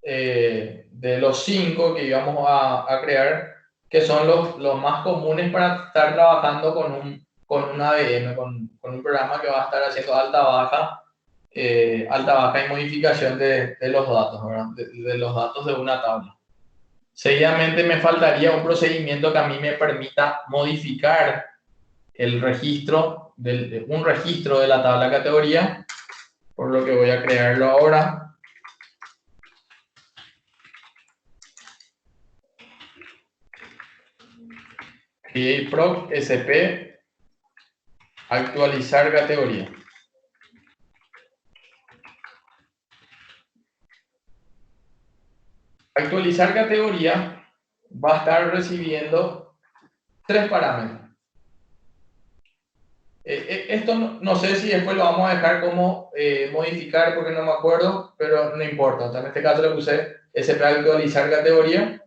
de los 5 que íbamos a crear, que son los más comunes para estar trabajando con un ABM, con un programa que va a estar haciendo alta, baja y modificación de los datos, ¿verdad? De los datos de una tabla. Seguidamente me faltaría un procedimiento que a mí me permita modificar el registro, un registro de la tabla categoría, por lo que voy a crearlo ahora. Create proc sp actualizar categoría. Actualizar categoría va a estar recibiendo 3 parámetros. Esto no sé si después lo vamos a dejar como modificar porque no me acuerdo, pero no importa. O sea, en este caso le puse sp actualizar categoría.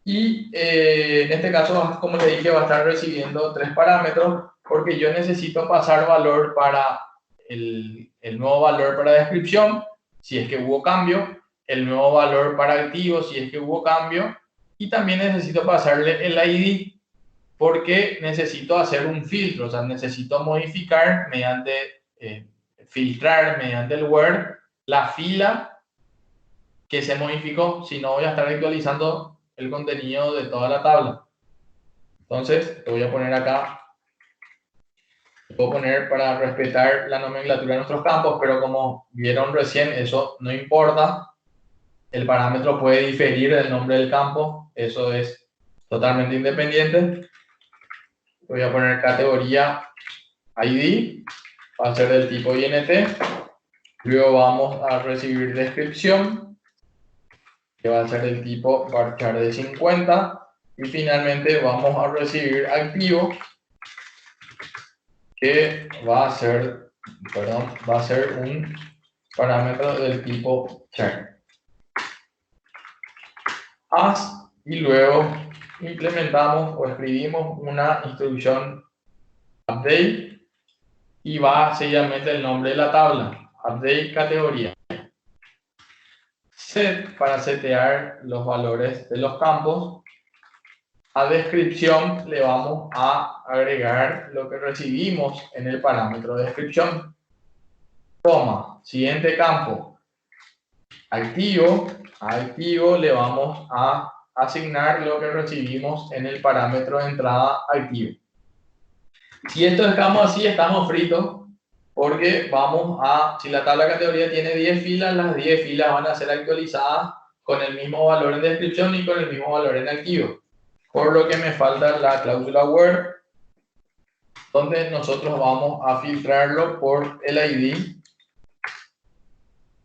Y en este caso, como le dije, va a estar recibiendo 3 parámetros porque yo necesito pasar valor para el nuevo valor para descripción, si es que hubo cambio, el nuevo valor para activo, si es que hubo cambio, y también necesito pasarle el ID porque necesito hacer un filtro, o sea, necesito modificar filtrar mediante el where la fila que se modificó, si no voy a estar actualizando el contenido de toda la tabla. Entonces, te voy a poner acá, puedo poner para respetar la nomenclatura de nuestros campos, pero como vieron recién, eso no importa. El parámetro puede diferir del nombre del campo, eso es totalmente independiente. Voy a poner categoría ID, va a ser del tipo INT. Luego vamos a recibir descripción, que va a ser del tipo varchar de 50. Y finalmente vamos a recibir activo, que va a ser un parámetro del tipo char. As, y luego implementamos o escribimos una instrucción update y va seguidamente el nombre de la tabla, update categoría. Set para setear los valores de los campos. A descripción le vamos a agregar lo que recibimos en el parámetro de descripción. Toma, siguiente campo, activo. A activo le vamos a asignar lo que recibimos en el parámetro de entrada activo. Si esto dejamos así, estamos fritos, porque si la tabla categoría tiene 10 filas, las 10 filas van a ser actualizadas con el mismo valor en descripción y con el mismo valor en activo. Por lo que me falta la cláusula where, donde nosotros vamos a filtrarlo por el ID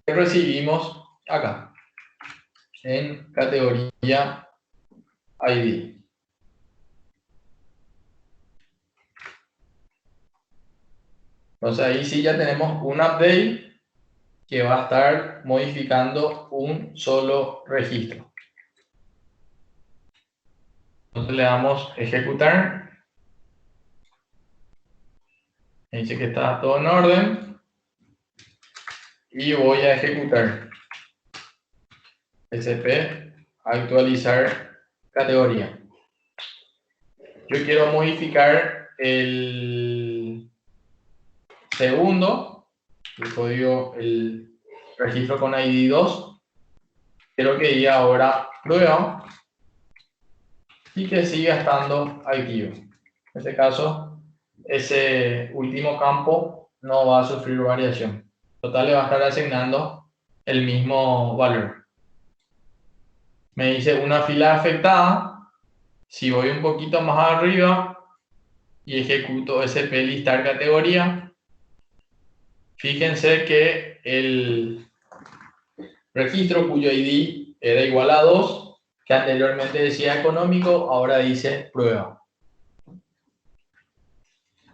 que recibimos acá, en categoría ID. Entonces ahí sí ya tenemos un update que va a estar modificando un solo registro. Entonces le damos ejecutar. Me dice que está todo en orden. Y voy a ejecutar. SP actualizar categoría. Yo quiero modificar el segundo, el código, el registro con ID 2. Quiero que diga ahora prueba y que siga estando activo. En este caso, ese último campo no va a sufrir variación. Total, le va a estar asignando el mismo valor. Me dice una fila afectada. Si voy un poquito más arriba y ejecuto SP listar categoría, fíjense que el registro cuyo ID era igual a 2, que anteriormente decía económico, ahora dice prueba.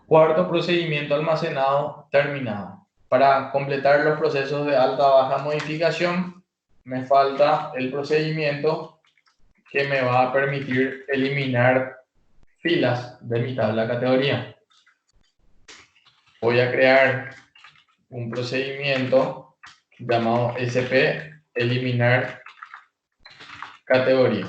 Cuarto procedimiento almacenado terminado. Para completar los procesos de alta baja modificación, me falta el procedimiento que me va a permitir eliminar filas de mi tabla categoría. Voy a crear un procedimiento llamado SP eliminar categoría.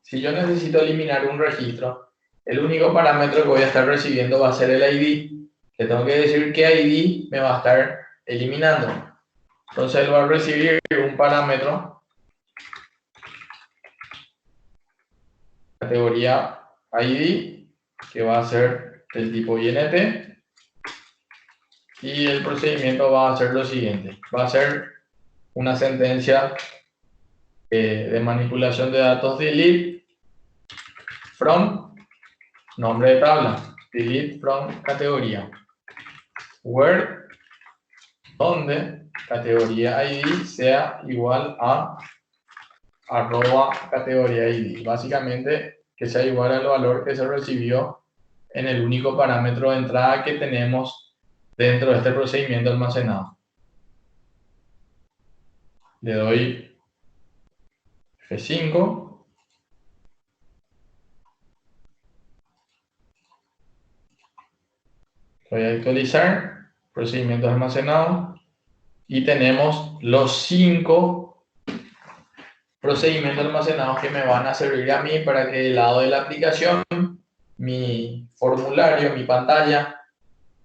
Si yo necesito eliminar un registro, el único parámetro que voy a estar recibiendo va a ser el ID. Le tengo que decir qué ID me va a estar eliminando. Entonces él va a recibir un parámetro, categoría ID, que va a ser del tipo INT. Y el procedimiento va a ser lo siguiente. Va a ser una sentencia de manipulación de datos delete from nombre de tabla, delete from categoría, where donde categoría ID sea igual a arroba categoría ID. Básicamente que sea igual al valor que se recibió en el único parámetro de entrada que tenemos dentro de este procedimiento almacenado. Le doy F5. Voy a actualizar procedimientos almacenados y tenemos los 5 procedimientos almacenados que me van a servir a mí para que del lado de la aplicación, mi formulario, mi pantalla,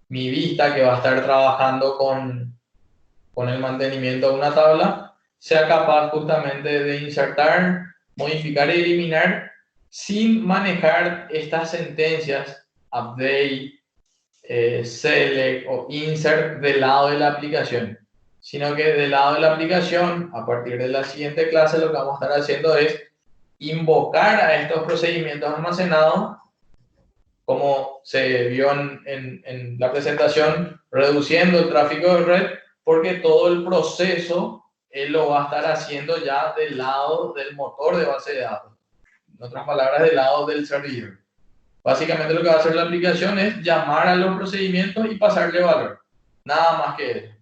mi vista que va a estar trabajando con el mantenimiento de una tabla, sea capaz justamente de insertar, modificar y eliminar sin manejar estas sentencias, update, select o insert del lado de la aplicación, sino que del lado de la aplicación, a partir de la siguiente clase, lo que vamos a estar haciendo es invocar a estos procedimientos almacenados, como se vio en la presentación, reduciendo el tráfico de red, porque todo el proceso él lo va a estar haciendo ya del lado del motor de base de datos. En otras palabras, del lado del servidor. Básicamente lo que va a hacer la aplicación es llamar a los procedimientos y pasarle valor. Nada más que eso.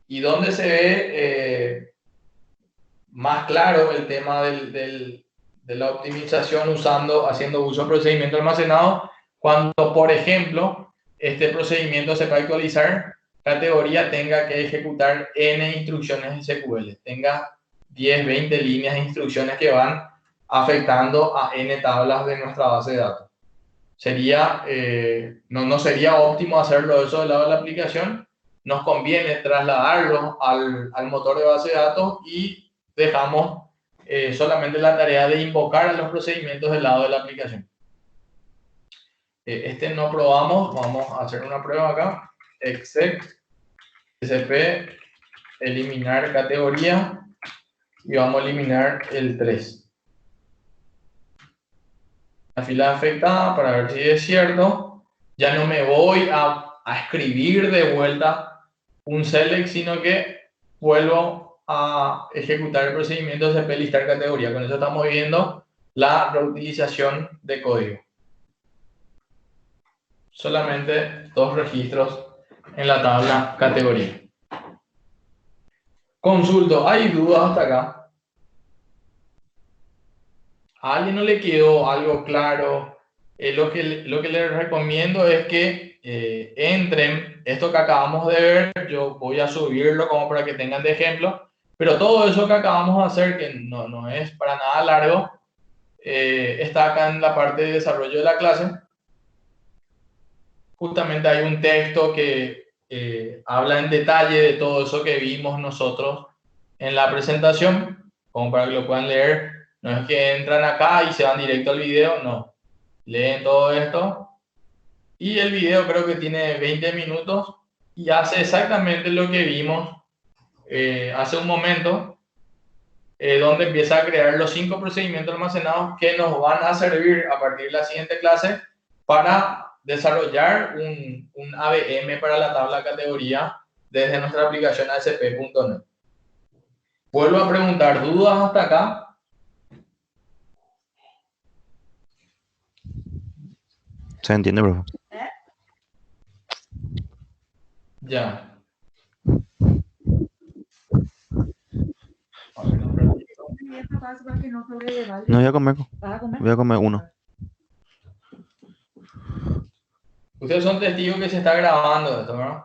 Y donde se ve más claro el tema de la optimización haciendo uso de procedimiento almacenado, cuando, por ejemplo, este procedimiento se va a actualizar, categoría tenga que ejecutar N instrucciones SQL, tenga 10, 20 líneas de instrucciones que van afectando a N tablas de nuestra base de datos. No sería óptimo hacerlo eso del lado de la aplicación. Nos conviene trasladarlo al motor de base de datos y dejamos solamente la tarea de invocar a los procedimientos del lado de la aplicación. No probamos, vamos a hacer una prueba acá. Exec, sp, eliminar categoría y vamos a eliminar el 3. La fila afectada para ver si es cierto. Ya no me voy a escribir de vuelta un select, sino que vuelvo a ejecutar el procedimiento de cp listar categoría. Con eso estamos viendo la reutilización de código. Solamente 2 registros en la tabla categoría. Consulto, ¿hay dudas hasta acá? ¿A alguien no le quedó algo claro? Lo que les recomiendo es que entren, esto que acabamos de ver, yo voy a subirlo como para que tengan de ejemplo, pero todo eso que acabamos de hacer, que no es para nada largo, está acá en la parte de desarrollo de la clase. Justamente hay un texto que habla en detalle de todo eso que vimos nosotros en la presentación, como para que lo puedan leer. No es que entran acá y se van directo al video, no. Leen todo esto y el video creo que tiene 20 minutos y hace exactamente lo que vimos hace un momento, donde empieza a crear los 5 procedimientos almacenados que nos van a servir a partir de la siguiente clase para desarrollar un ABM para la tabla categoría desde nuestra aplicación ASP.NET. Vuelvo a preguntar, ¿dudas hasta acá? Se entiende, profe. Ya. No voy a comer. Voy a comer uno. Ustedes son testigos que se está grabando esto, ¿no?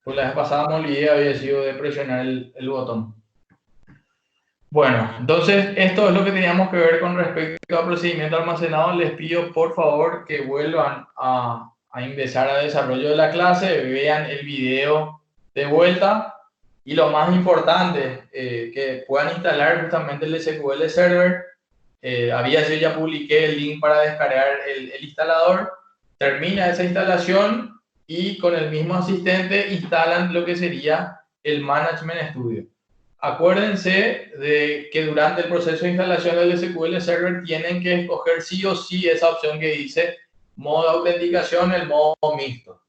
Pues la vez pasada me olvidé, había sido de presionar el botón. Bueno, entonces esto es lo que teníamos que ver con respecto al procedimiento almacenado. Les pido por favor que vuelvan a ingresar a desarrollo de la clase, vean el video de vuelta y lo más importante, que puedan instalar justamente el SQL Server. Había sido, ya publiqué el link para descargar el instalador. Termina esa instalación y con el mismo asistente instalan lo que sería el Management Studio. Acuérdense de que durante el proceso de instalación del SQL Server tienen que escoger sí o sí esa opción que dice modo de autenticación, el modo mixto.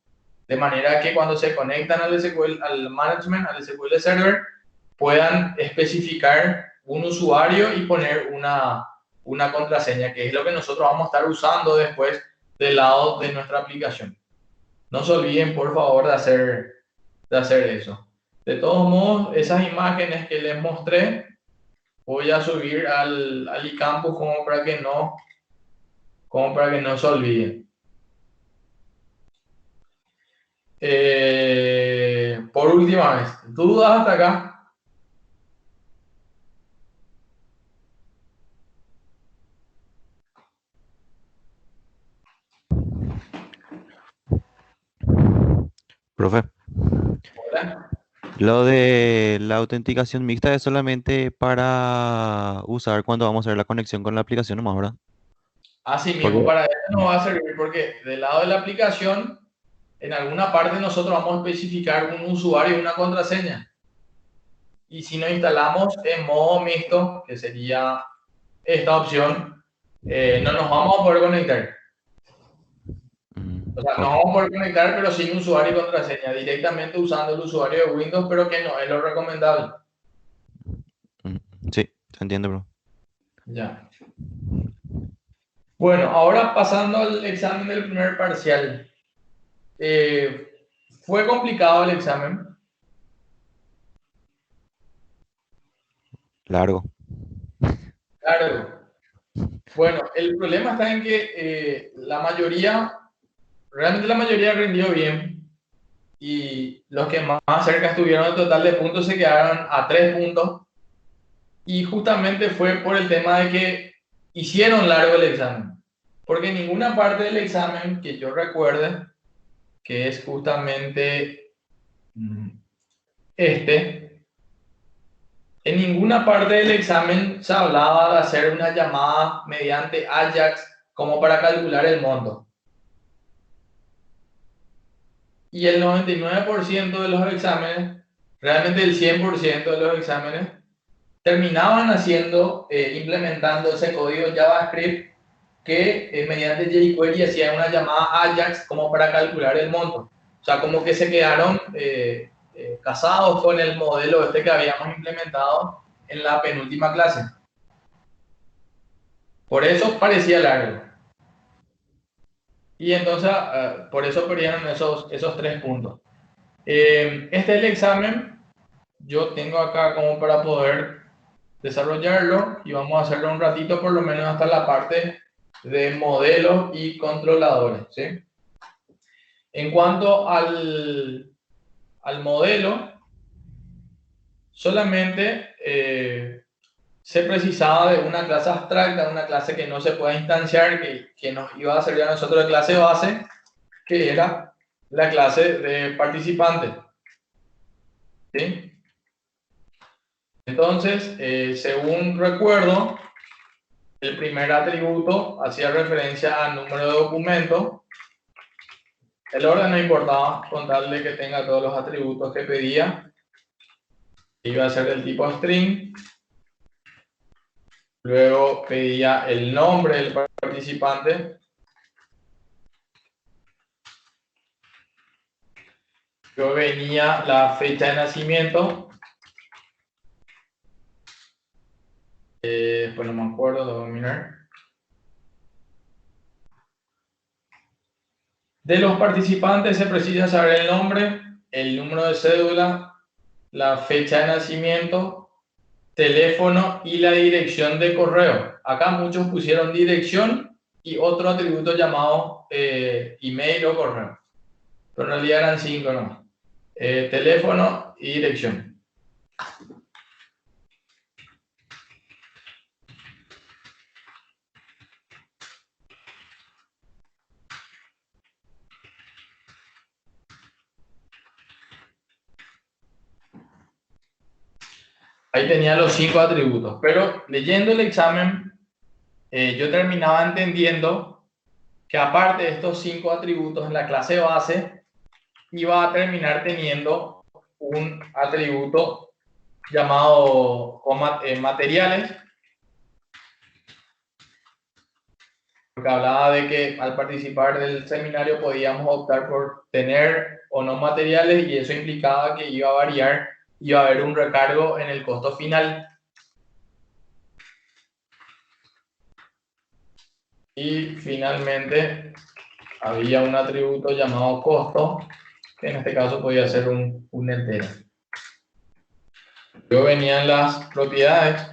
De manera que cuando se conectan al SQL, al Management, al SQL Server, puedan especificar un usuario y poner una contraseña, que es lo que nosotros vamos a estar usando después del lado de nuestra aplicación. No se olviden, por favor, de hacer eso. De todos modos, esas imágenes que les mostré, voy a subir al eCampus como para que no se olviden. Por última vez, ¿dudas hasta acá? Profe, Hola. lo de la autenticación mixta es solamente para usar cuando vamos a hacer la conexión con la aplicación nomás, ¿verdad? Así mismo, Porque, para eso nos va a servir porque del lado de la aplicación, en alguna parte nosotros vamos a especificar un usuario y una contraseña. Y si nos instalamos en modo mixto, que sería esta opción, no nos vamos a poder conectar. O sea, nos ok. vamos a poder conectar, pero sin usuario y contraseña, directamente usando el usuario de Windows, pero que no es lo recomendable. Mm, sí, se entiende, bro. Ya. Bueno, ahora pasando al examen del primer parcial. ¿Fue complicado el examen? Largo. Claro. Bueno, el problema está en que realmente la mayoría rindió bien y los que más cerca estuvieron del total de puntos se quedaron a 3 puntos y justamente fue por el tema de que hicieron largo el examen. Porque ninguna parte del examen que yo recuerde, que es justamente este, en ninguna parte del examen se hablaba de hacer una llamada mediante Ajax como para calcular el monto. Y el 99% de los exámenes, realmente el 100% de los exámenes, terminaban implementando ese código JavaScript que mediante jQuery hacían una llamada Ajax como para calcular el monto. O sea, como que se quedaron casados con el modelo este que habíamos implementado en la penúltima clase. Por eso parecía largo. Y entonces, por eso perdieron esos 3 puntos. Este es el examen. Yo tengo acá como para poder desarrollarlo y vamos a hacerlo un ratito, por lo menos hasta la parte de modelos y controladores, ¿sí? En cuanto al modelo, solamente se precisaba de una clase abstracta, una clase que no se pueda instanciar, que nos iba a servir a nosotros de clase base, que era la clase de participante, ¿sí? Entonces, según recuerdo, el primer atributo hacía referencia al número de documento. El orden no importaba, con tal de que tenga todos los atributos que pedía. Iba a ser del tipo string. Luego pedía el nombre del participante. Luego venía la fecha de nacimiento. Después no me acuerdo, lo voy a mirar. De los participantes se precisa saber el nombre, el número de cédula, la fecha de nacimiento, teléfono y la dirección de correo. Acá muchos pusieron dirección y otro atributo llamado email o correo. Pero en realidad eran 5 nomás. teléfono y dirección. Ahí tenía los 5 atributos, pero leyendo el examen, yo terminaba entendiendo que aparte de estos 5 atributos en la clase base, iba a terminar teniendo un atributo llamado materiales, porque hablaba de que al participar del seminario podíamos optar por tener o no materiales y eso implicaba que iba a variar, iba a haber un recargo en el costo final. Y finalmente había un atributo llamado costo, que en este caso podía ser un entero. Luego venían las propiedades.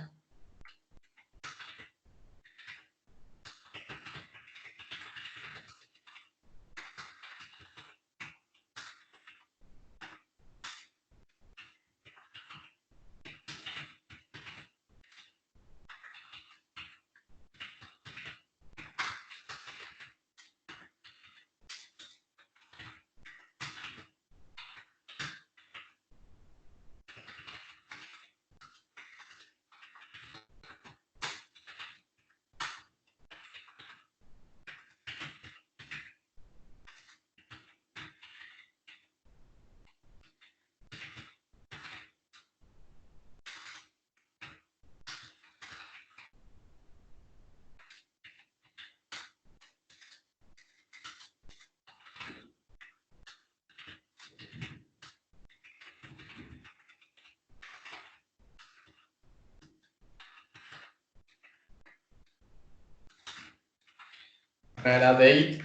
Era date.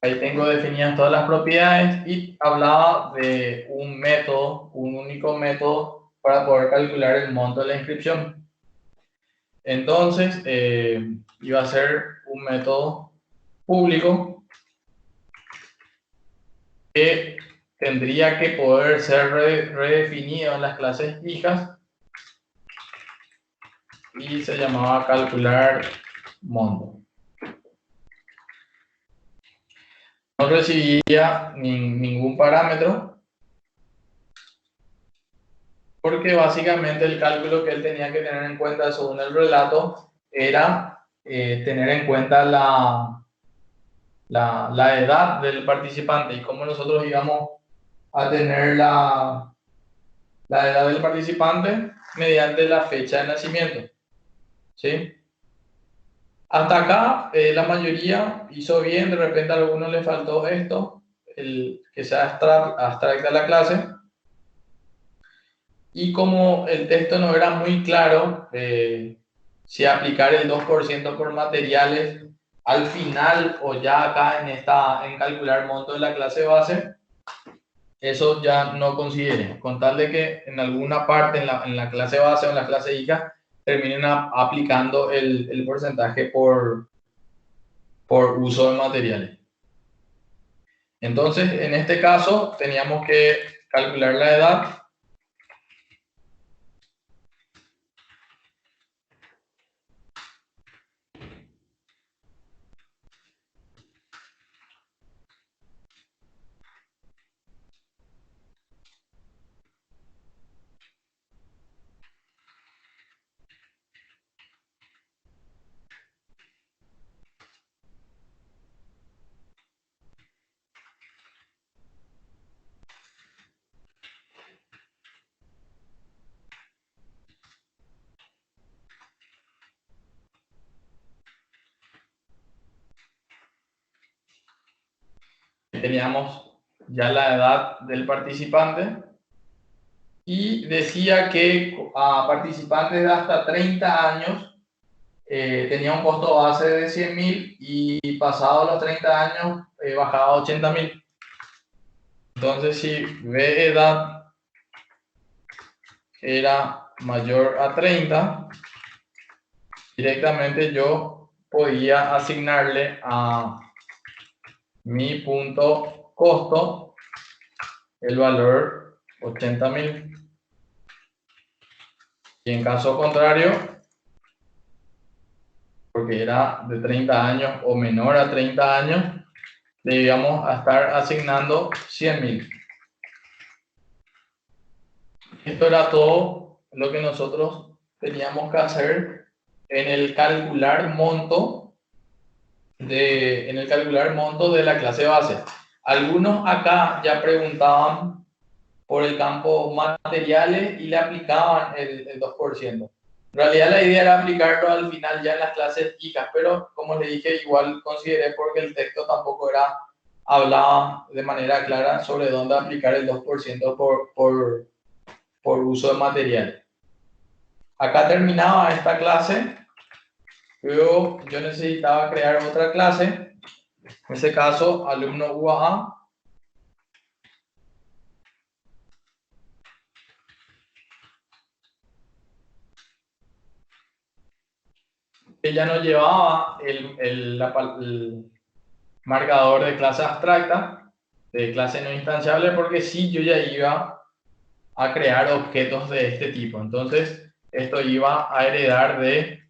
Ahí tengo definidas todas las propiedades y hablaba de un método, un único método para poder calcular el monto de la inscripción. Entonces, iba a ser un método público que tendría que poder ser redefinido en las clases fijas y se llamaba calcular monto. No recibía ningún parámetro porque básicamente el cálculo que él tenía que tener en cuenta según el relato era tener en cuenta la edad del participante y cómo nosotros íbamos a tener la edad del participante mediante la fecha de nacimiento. ¿Sí? Hasta acá la mayoría hizo bien, de repente a algunos les faltó esto, que sea abstracta la clase. Y como el texto no era muy claro, si aplicar el 2% por materiales al final o ya acá en calcular monto de la clase base, eso ya no consideren. Con tal de que en alguna parte en la clase base o en la clase hija terminen aplicando el porcentaje por uso de materiales. Entonces, en este caso, teníamos que calcular la edad. Teníamos ya la edad del participante y decía que a participantes de hasta 30 años tenía un costo base de 100.000 y pasado los 30 años bajaba a 80.000. Entonces, si B edad era mayor a 30, directamente yo podía asignarle a mi punto costo el valor 80.000. Y en caso contrario, porque era de 30 años o menor a 30 años, debíamos estar asignando 100.000. Esto era todo lo que nosotros teníamos que hacer en el calcular monto de la clase base. Algunos acá ya preguntaban por el campo materiales y le aplicaban el 2%. En realidad la idea era aplicarlo al final ya en las clases hijas, pero como les dije, igual consideré porque el texto tampoco hablaba de manera clara sobre dónde aplicar el 2% por uso de materiales. Acá terminaba esta clase, luego yo necesitaba crear otra clase, en ese caso alumno UAA. Que ya no llevaba el marcador de clase abstracta, de clase no instanciable, porque sí yo ya iba a crear objetos de este tipo. Entonces, esto iba a heredar de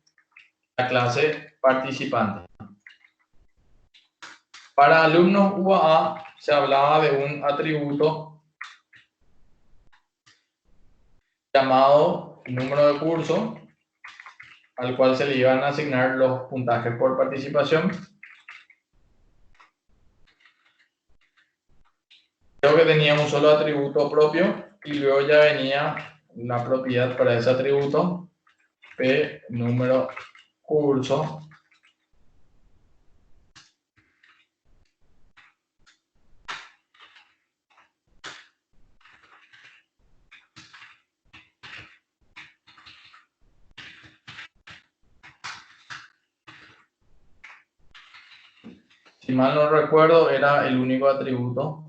la clase participante. Para alumnos UAA se hablaba de un atributo llamado número de curso, al cual se le iban a asignar los puntajes por participación. Creo que tenía un solo atributo propio y luego ya venía una propiedad para ese atributo, P número curso. Si mal no recuerdo, era el único atributo.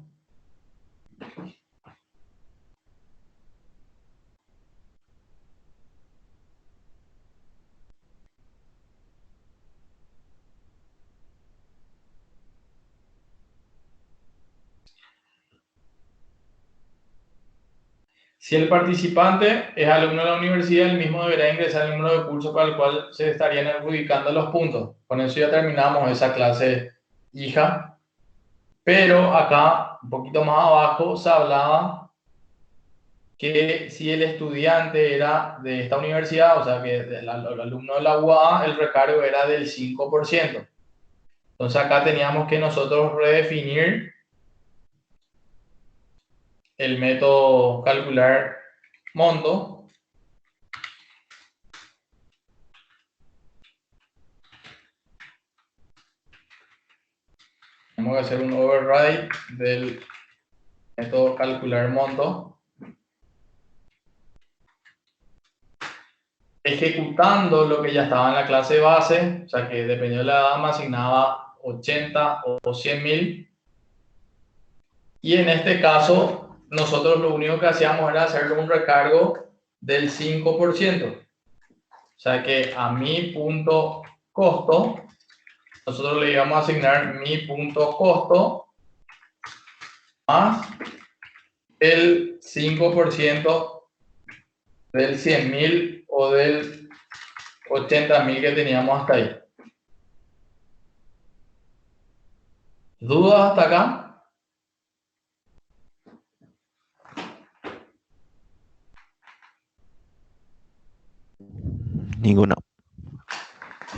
Si el participante es alumno de la universidad, el mismo deberá ingresar el número de curso para el cual se estarían adjudicando los puntos. Con eso ya terminamos esa clase hija. Pero acá, un poquito más abajo, se hablaba que si el estudiante era de esta universidad, o sea que el alumno de la UAA, el recargo era del 5%. Entonces acá teníamos que nosotros redefinir el método calcular monto. Tenemos que hacer un override del método calcular monto. Ejecutando lo que ya estaba en la clase base, o sea que dependiendo de la edad me asignaba 80 o 100.000. Y en este caso, nosotros lo único que hacíamos era hacerle un recargo del 5%. O sea que a mi punto costo, nosotros le íbamos a asignar mi punto costo más el 5% del 100.000 o del 80.000 que teníamos hasta ahí. ¿Dudas hasta acá? Ninguna.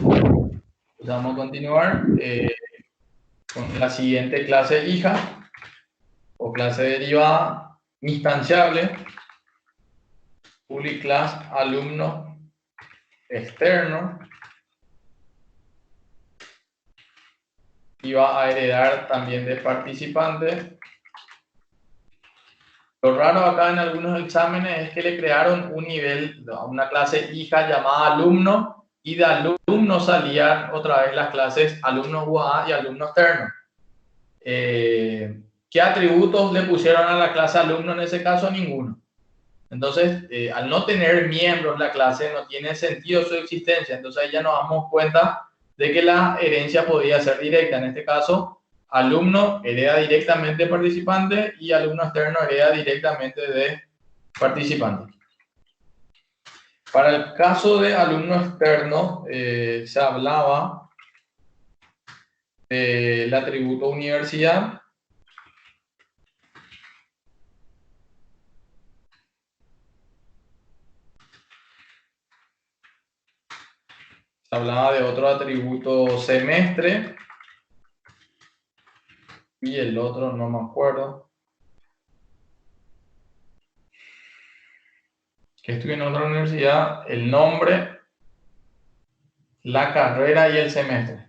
Pues vamos a continuar con la siguiente clase hija o clase derivada instanciable. Public class alumno externo. Y va a heredar también de participante. Lo raro acá en algunos exámenes es que le crearon un nivel, una clase hija llamada alumno, y de alumno salían otra vez las clases alumno UA y alumno externo. ¿Qué atributos le pusieron a la clase alumno en ese caso? Ninguno. Entonces, al no tener miembros la clase, no tiene sentido su existencia. Entonces ahí ya nos damos cuenta de que la herencia podía ser directa. En este caso, alumno hereda directamente de participante y alumno externo hereda directamente de participante. Para el caso de alumno externo, se hablaba del atributo universidad. Se hablaba de otro atributo semestre. Y el otro no me acuerdo. Que estuve en otra universidad, el nombre, la carrera y el semestre.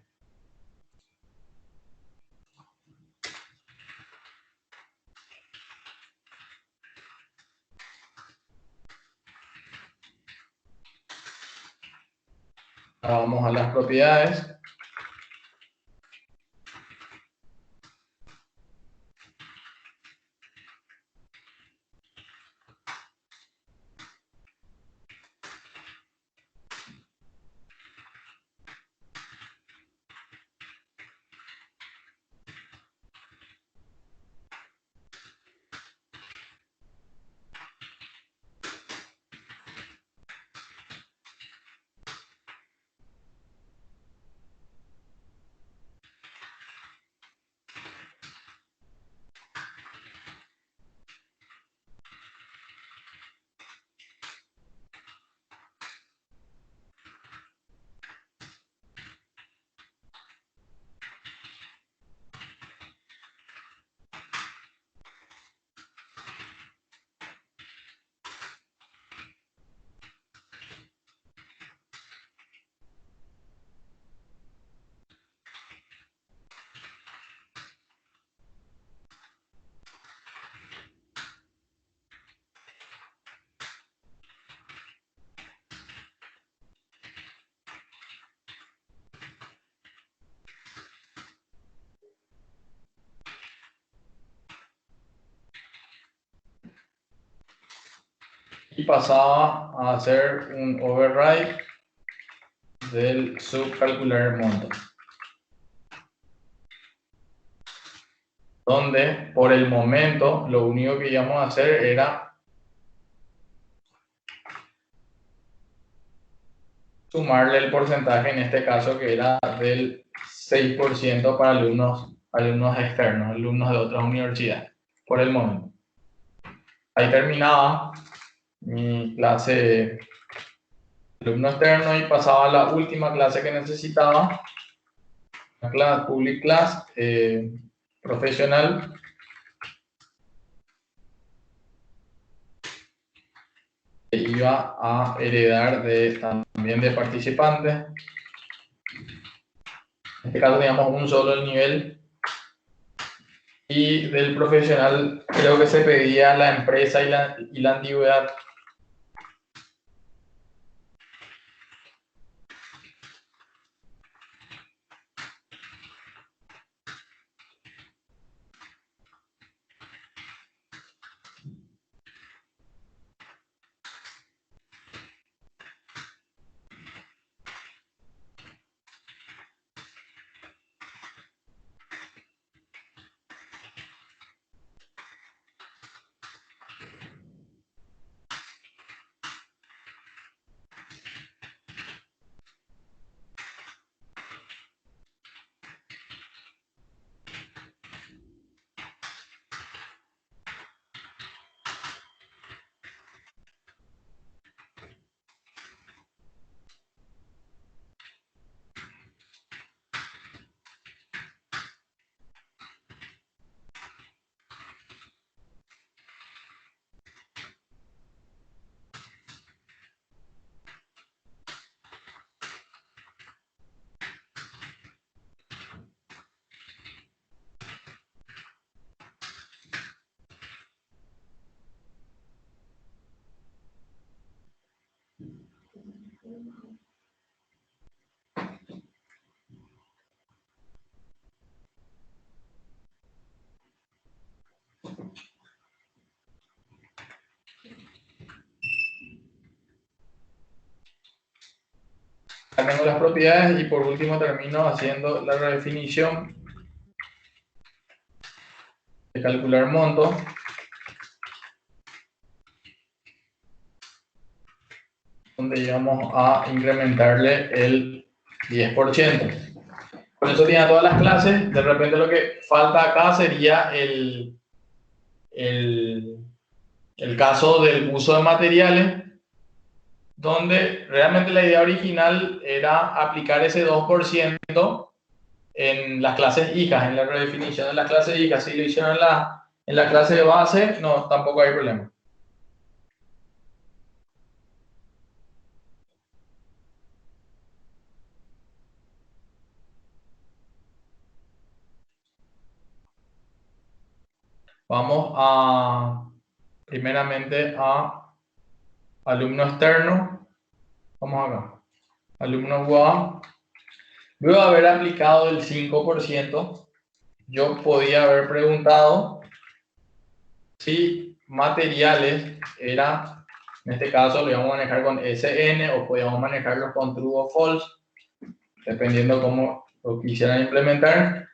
Ahora vamos a las propiedades. Y pasaba a hacer un override del subcalcular monto. Donde por el momento lo único que íbamos a hacer era sumarle el porcentaje, en este caso que era del 6% para alumnos externos, alumnos de otras universidades, por el momento. Ahí terminaba mi clase de alumno externo y pasaba a la última clase que necesitaba, una clase, public class, profesional. Que iba a heredar también de participantes. En este caso teníamos un solo nivel. Y del profesional creo que se pedía la empresa y la antigüedad. Acá tengo las propiedades y por último termino haciendo la redefinición de calcular monto. Donde íbamos a incrementarle el 10%. Con eso tiene todas las clases. De repente lo que falta acá sería el caso del uso de materiales, donde realmente la idea original era aplicar ese 2% en las clases hijas, en la redefinición de las clases hijas. Si lo hicieron en la clase de base, no, tampoco hay problema. Vamos primeramente a alumno externo. Vamos acá. Alumno WA. Luego de haber aplicado el 5%, yo podía haber preguntado si materiales era, en este caso lo íbamos a manejar con SN o podíamos manejarlo con true o false, dependiendo cómo lo quisieran implementar.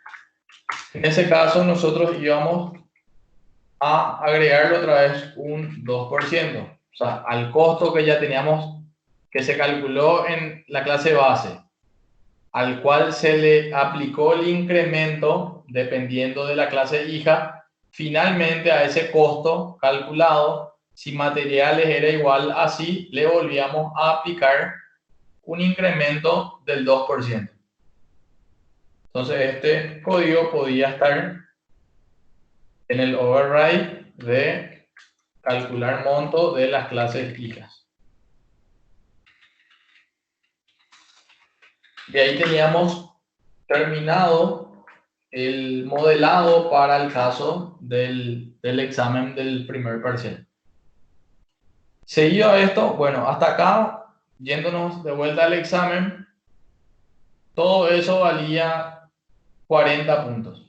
En ese caso nosotros íbamos a agregarle otra vez un 2%, o sea, al costo que ya teníamos, que se calculó en la clase base, al cual se le aplicó el incremento dependiendo de la clase hija. Finalmente a ese costo calculado, si materiales era igual a sí, le volvíamos a aplicar un incremento del 2%. Entonces este código podía estar en el override de calcular monto de las clases hijas. Y ahí teníamos terminado el modelado para el caso del examen del primer parcial. Seguido a esto, bueno, hasta acá, yéndonos de vuelta al examen, todo eso valía 40 puntos.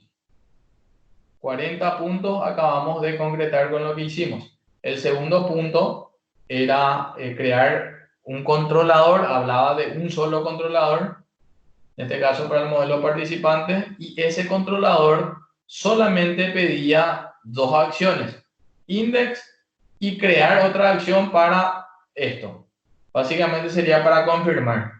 40 puntos acabamos de concretar con lo que hicimos. El segundo punto era crear un controlador, hablaba de un solo controlador, en este caso para el modelo participante, y ese controlador solamente pedía dos acciones, index y crear otra acción para esto. Básicamente sería para confirmar.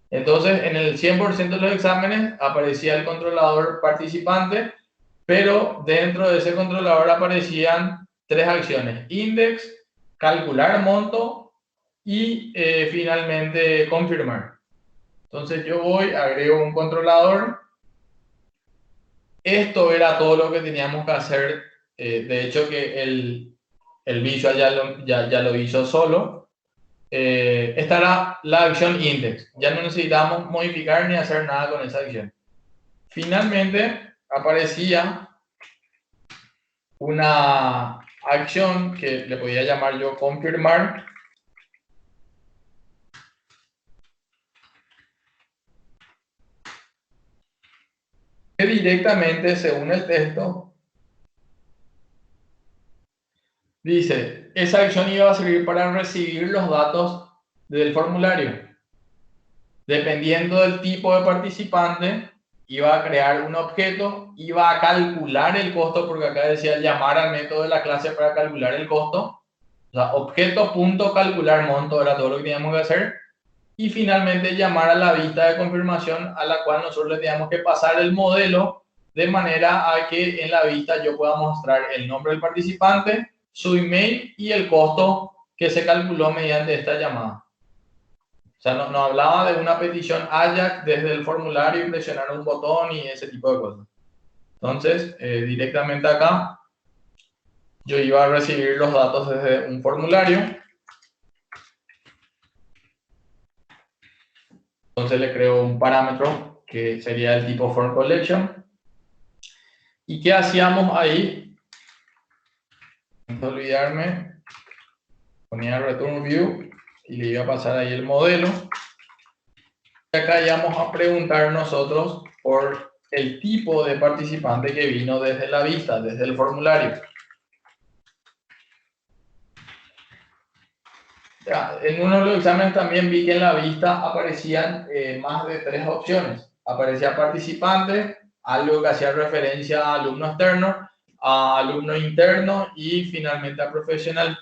Entonces, en el 100% de los exámenes aparecía el controlador participante, pero dentro de ese controlador aparecían tres acciones: index, calcular monto y finalmente confirmar. Entonces yo agrego un controlador Esto era todo lo que teníamos que hacer. De hecho, que el Visual ya lo hizo solo. Esta era la acción index. Ya no necesitábamos modificar ni hacer nada con esa acción. Finalmente aparecía una acción que le podía llamar yo confirmar, que directamente, según el texto, dice, esa acción iba a servir para recibir los datos del formulario. Dependiendo del tipo de participante, iba a crear un objeto, iba a calcular el costo, porque acá decía llamar al método de la clase para calcular el costo. O sea, objeto.calcular monto era todo lo que teníamos que hacer. Y finalmente llamar a la vista de confirmación, a la cual nosotros le teníamos que pasar el modelo de manera a que en la vista yo pueda mostrar el nombre del participante, su email y el costo que se calculó mediante esta llamada. O sea, no hablaba de una petición AJAX desde el formulario y presionar un botón y ese tipo de cosas. Entonces, directamente acá, yo iba a recibir los datos desde un formulario. Entonces le creo un parámetro que sería el tipo form collection. ¿Y qué hacíamos ahí? No olvidarme, ponía return view y le iba a pasar ahí el modelo. Y acá íbamos a preguntar nosotros por el tipo de participante que vino desde la vista, desde el formulario. Ya, en uno de los exámenes también vi que en la vista aparecían más de 3 opciones. Aparecía participante, algo que hacía referencia a alumno externo, a alumno interno y finalmente a profesional.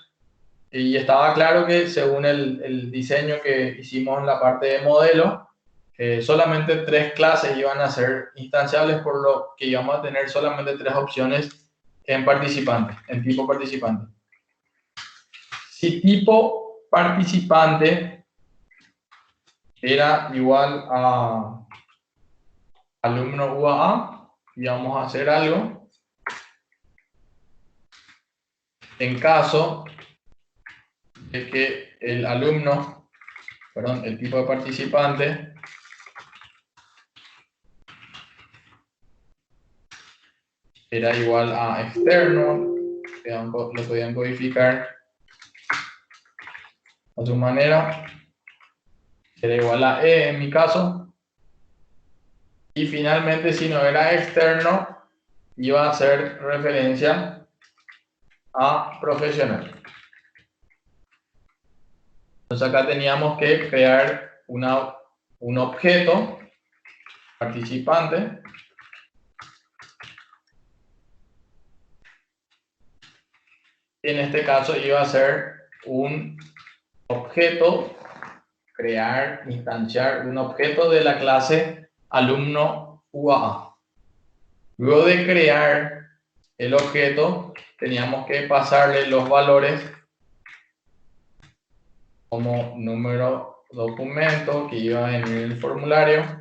Y estaba claro que según el diseño que hicimos en la parte de modelo, solamente 3 clases iban a ser instanciables, por lo que íbamos a tener solamente 3 opciones en participante, en tipo participante. Si tipo participante era igual a alumno UAA, y vamos a hacer algo. En caso de que el alumno, perdón, el tipo de participante era igual a externo, lo podían codificar de su manera, era igual a E en mi caso, y finalmente si no era externo, iba a hacer referencia a profesional. Entonces acá teníamos que crear un objeto participante en este caso iba a ser un objeto, crear, instanciar un objeto de la clase alumno UAA. Luego de crear el objeto, teníamos que pasarle los valores como número documento que iba en el formulario,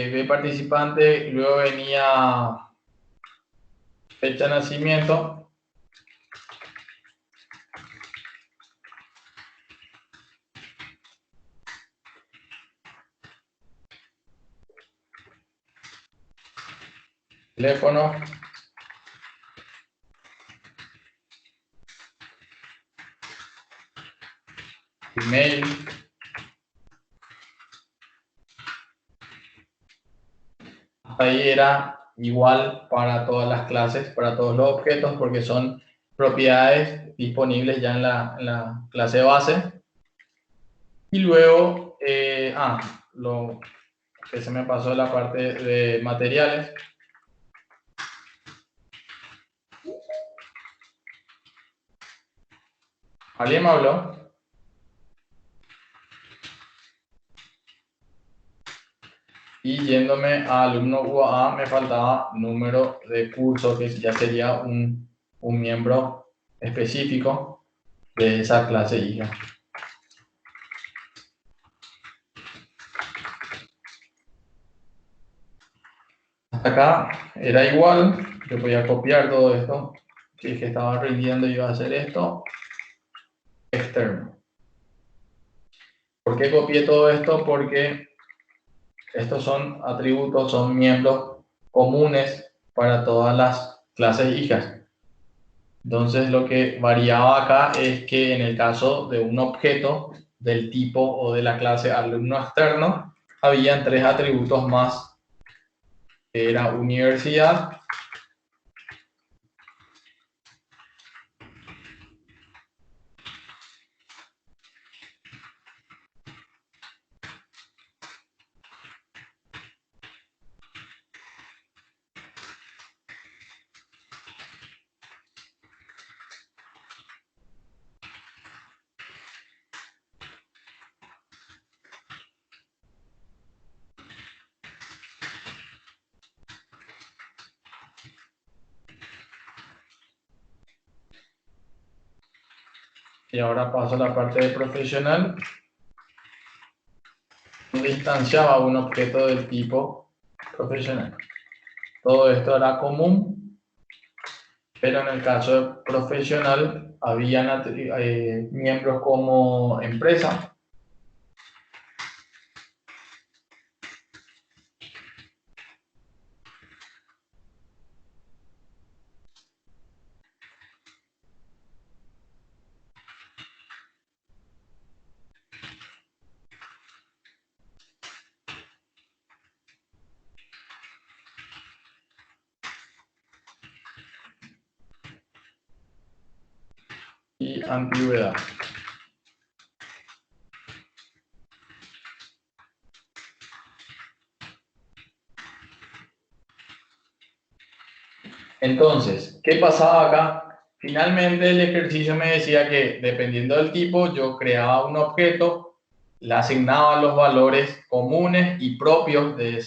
de participante, y luego venía fecha de nacimiento, teléfono, email, ahí era igual para todas las clases, para todos los objetos, porque son propiedades disponibles ya en la clase base. Y luego, lo que se me pasó la parte de materiales. ¿Alguien me habló? Y yéndome a alumno UAA me faltaba número de curso, que ya sería un miembro específico de esa clase hija. Hasta acá era igual, yo podía copiar todo esto, si es que estaba rindiendo iba a hacer esto, externo. ¿Por qué copié todo esto? Porque estos son atributos, son miembros comunes para todas las clases hijas. Entonces lo que variaba acá es que en el caso de un objeto del tipo o de la clase alumno externo, habían 3 atributos más, que era universidad, y ahora paso a la parte de profesional, donde instanciaba un objeto del tipo profesional. Todo esto era común, pero en el caso de profesional habían miembros como empresa, y antigüedad. Entonces, ¿qué pasaba acá? Finalmente el ejercicio me decía que dependiendo del tipo, yo creaba un objeto, le asignaba los valores comunes y propios de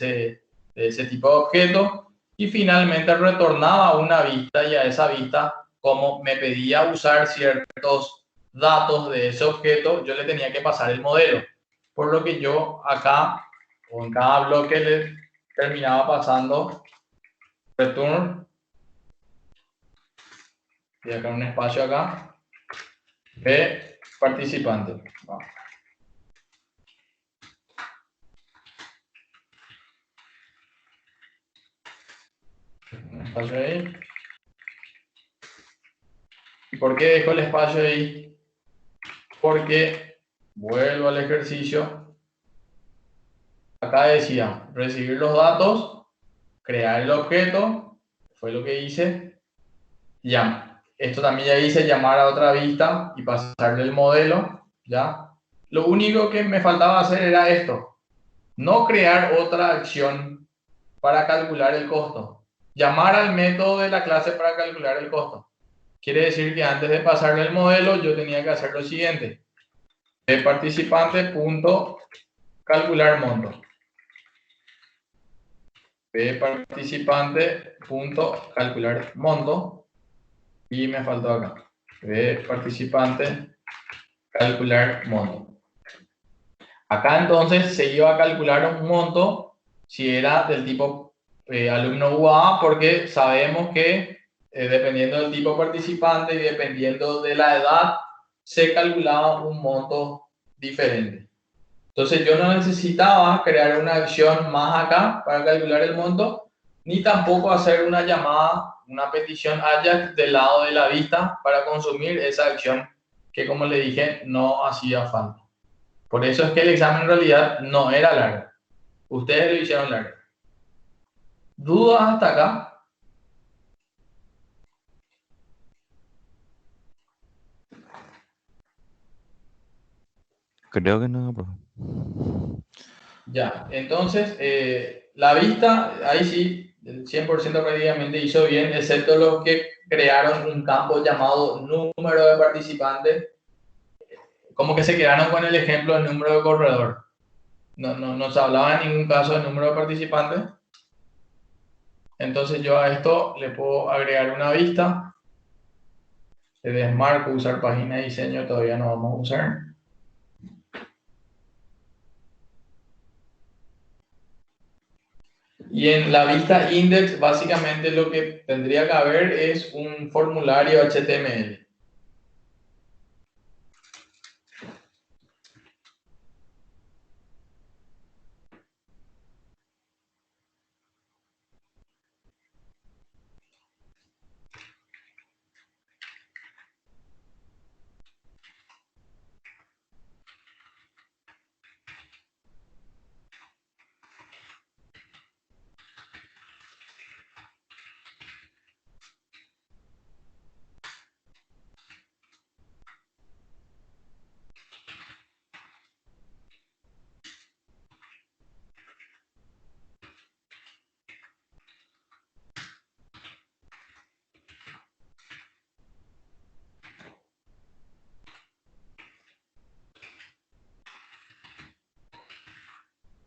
ese tipo de objeto y finalmente retornaba una vista, y a esa vista, como me pedía usar ciertos datos de ese objeto, yo le tenía que pasar el modelo. Por lo que yo acá, o en cada bloque, le terminaba pasando return. Voy a crear un espacio acá de participante. Vamos. Un espacio ahí. ¿Y por qué dejo el espacio ahí? Porque vuelvo al ejercicio. Acá decía recibir los datos, crear el objeto, fue lo que hice. Ya, esto también ya hice, llamar a otra vista y pasarle el modelo. Ya. Lo único que me faltaba hacer era esto: no crear otra acción para calcular el costo. Llamar al método de la clase para calcular el costo. Quiere decir que antes de pasarle el modelo, yo tenía que hacer lo siguiente: de participante punto calcular monto. De participante punto calcular monto. Y me faltó acá: de participante calcular monto. Acá entonces se iba a calcular un monto si era del tipo alumno UA, porque sabemos que dependiendo del tipo participante y dependiendo de la edad, se calculaba un monto diferente. Entonces yo no necesitaba crear una acción más acá para calcular el monto, ni tampoco hacer una llamada, una petición AJAX del lado de la vista para consumir esa acción que, como le dije, no hacía falta. Por eso es que el examen en realidad no era largo. Ustedes lo hicieron largo. ¿Dudas hasta acá? Creo que no, profe. Ya, entonces, la vista, ahí sí, el 100% prácticamente hizo bien, excepto los que crearon un campo llamado número de participantes, como que se quedaron con el ejemplo del número de corredor. no se hablaba en ningún caso del número de participantes. Entonces yo a esto le puedo agregar una vista. Le desmarco usar página de diseño, todavía no vamos a usar. Y en la vista index, básicamente lo que tendría que haber es un formulario HTML.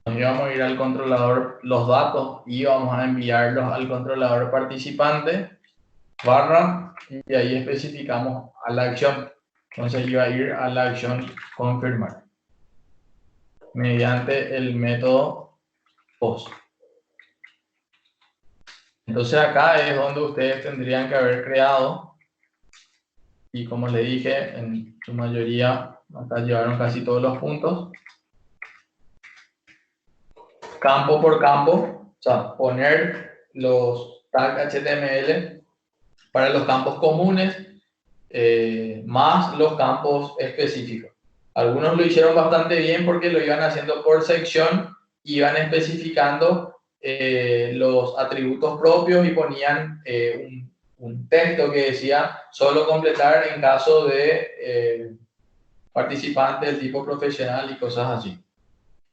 Y vamos a ir al controlador los datos y vamos a enviarlos al controlador participante barra y ahí especificamos a la acción. Entonces yo voy a ir a la acción confirmar mediante el método post. Entonces acá es donde ustedes tendrían que haber creado y como le dije, en su mayoría acá llevaron casi todos los puntos. Campo por campo, o sea, poner los tags HTML para los campos comunes más los campos específicos. Algunos lo hicieron bastante bien porque lo iban haciendo por sección, iban especificando los atributos propios y ponían un texto que decía solo completar en caso de participante del tipo profesional y cosas así.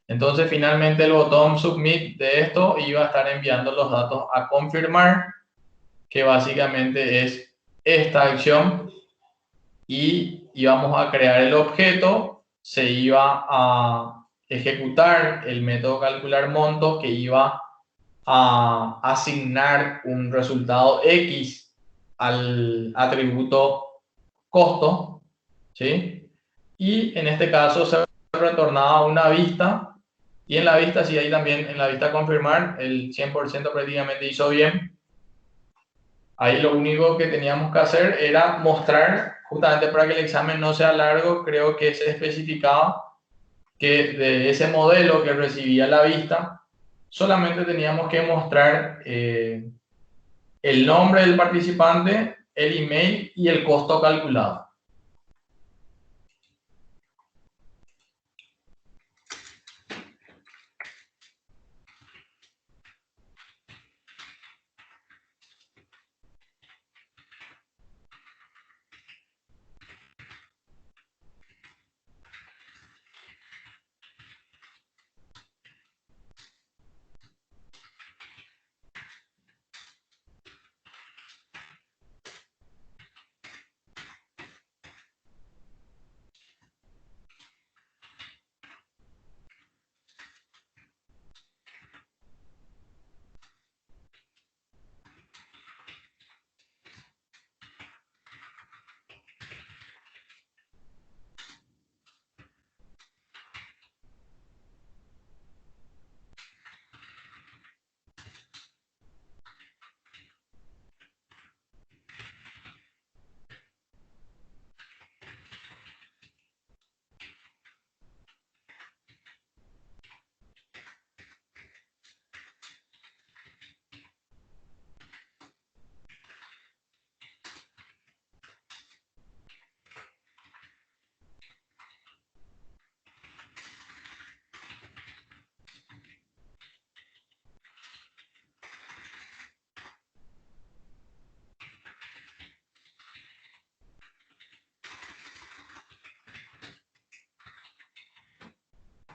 Entonces finalmente el botón submit de esto iba a estar enviando los datos a confirmar, que básicamente es esta acción, y íbamos a crear el objeto, se iba a ejecutar el método calcular monto que iba a asignar un resultado X al atributo costo, ¿sí? Y en este caso se retornaba una vista y en la vista, sí, ahí también en la vista confirmar, el 100% prácticamente hizo bien. Ahí lo único que teníamos que hacer era mostrar, justamente para que el examen no sea largo, creo que se especificaba que de ese modelo que recibía la vista, solamente teníamos que mostrar el nombre del participante, el email y el costo calculado.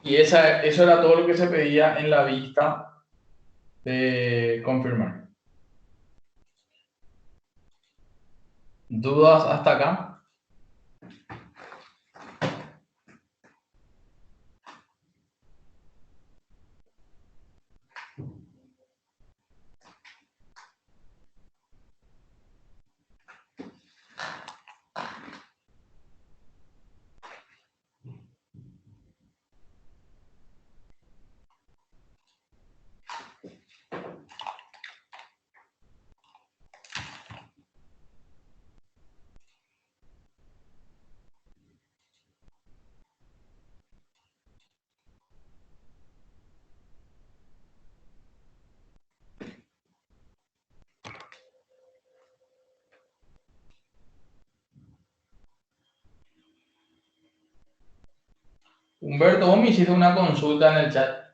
Y eso era todo lo que se pedía en la vista de confirmar. ¿Dudas hasta acá? Humberto, vos me hiciste una consulta en el chat.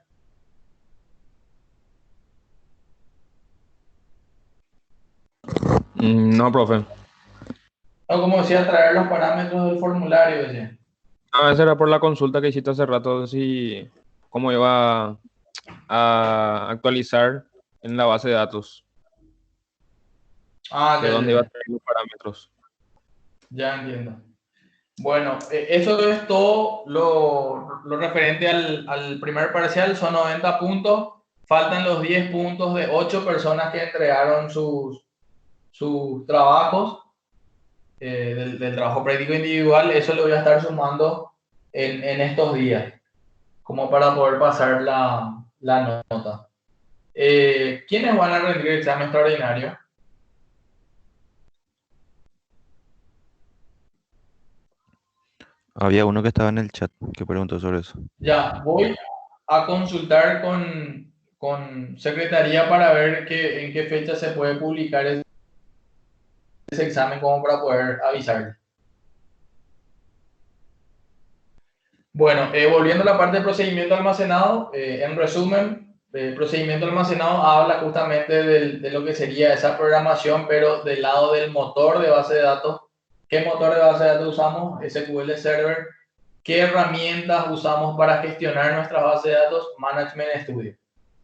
No, profe. No, como decía, traer los parámetros del formulario, decía. No, esa era por la consulta que hiciste hace rato, si cómo iba a actualizar en la base de datos, Ah, de dónde iba a traer los parámetros. ya entiendo. Bueno, eso es todo lo referente al primer parcial, son 90 puntos, faltan los 10 puntos de 8 personas que entregaron sus trabajos del trabajo práctico individual, eso lo voy a estar sumando en estos días, como para poder pasar la nota. ¿Quiénes van a rendir el examen extraordinario? Había uno que estaba en el chat que preguntó sobre eso. Ya, voy a consultar con Secretaría para ver en qué fecha se puede publicar ese examen como para poder avisarle. Bueno, volviendo a la parte de procedimiento almacenado, en resumen, el procedimiento almacenado habla justamente de lo que sería esa programación, pero del lado del motor de base de datos. ¿Qué motor de base de datos usamos? SQL Server. ¿Qué herramientas usamos para gestionar nuestra base de datos? Management Studio.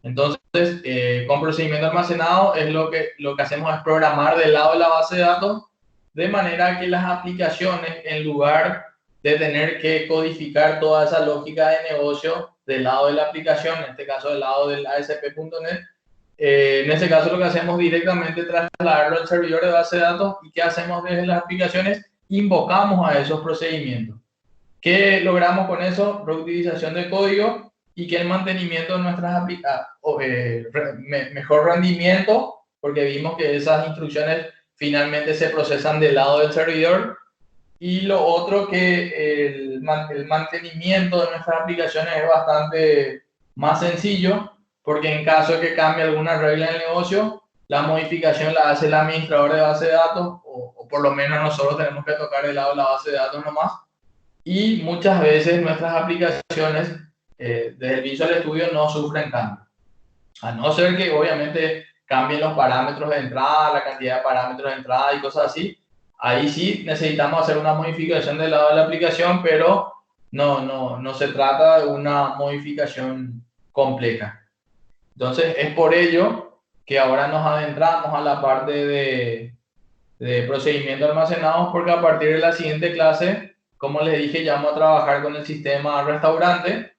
Entonces, con procedimiento almacenado es lo que hacemos es programar del lado de la base de datos de manera que las aplicaciones, en lugar de tener que codificar toda esa lógica de negocio del lado de la aplicación, en este caso del lado del ASP.NET, en este caso lo que hacemos directamente es trasladarlo al servidor de base de datos. ¿Y qué hacemos desde las aplicaciones? Invocamos a esos procedimientos. ¿Qué logramos con eso? Reutilización de código y que el mantenimiento de nuestras aplicaciones, mejor rendimiento, porque vimos que esas instrucciones finalmente se procesan del lado del servidor. Y lo otro, que el mantenimiento de nuestras aplicaciones es bastante más sencillo, porque en caso de que cambie alguna regla en el negocio, la modificación la hace el administrador de base de datos, o por lo menos nosotros tenemos que tocar el lado de la base de datos nomás. Y muchas veces nuestras aplicaciones desde el Visual Studio no sufren cambios. A no ser que obviamente cambien los parámetros de entrada, la cantidad de parámetros de entrada y cosas así. Ahí sí necesitamos hacer una modificación del lado de la aplicación, pero no se trata de una modificación compleja. Entonces es por ello que ahora nos adentramos a la parte de procedimientos almacenados, porque a partir de la siguiente clase, como les dije, ya vamos a trabajar con el sistema restaurante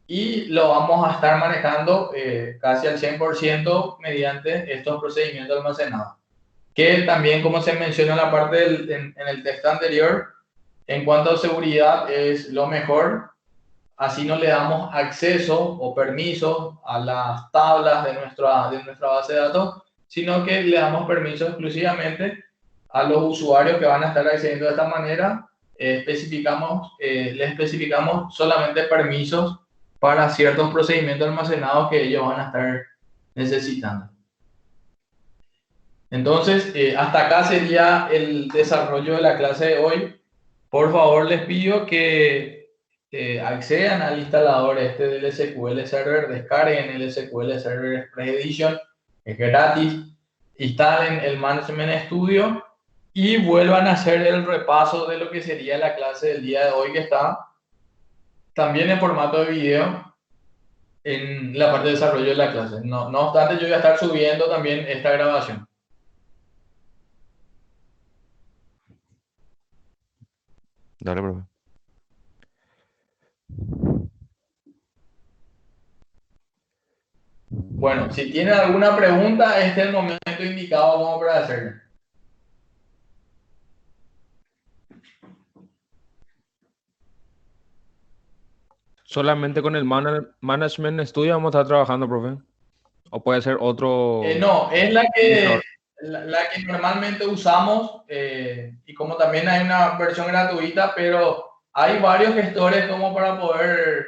y lo vamos a estar manejando casi al 100% mediante estos procedimientos almacenados. Que también, como se menciona en la parte en el texto anterior, en cuanto a seguridad es lo mejor. Así no le damos acceso o permiso a las tablas de nuestra base de datos, sino que le damos permiso exclusivamente a los usuarios que van a estar accediendo de esta manera. Les especificamos solamente permisos para ciertos procedimientos almacenados que ellos van a estar necesitando. Entonces, hasta acá sería el desarrollo de la clase de hoy. Por favor, les pido que accedan al instalador del SQL Server, descarguen el SQL Server Express Edition, es gratis, instalen el Management Studio y vuelvan a hacer el repaso de lo que sería la clase del día de hoy, que está también en formato de video en la parte de desarrollo de la clase. No obstante, yo voy a estar subiendo también esta grabación. Dale, profe. Bueno, si tienen alguna pregunta, este es el momento indicado como para hacerla. Solamente con el Management Studio vamos a estar trabajando, profe. O puede ser otro. No, es la que normalmente usamos, y como también hay una versión gratuita, pero hay varios gestores como para poder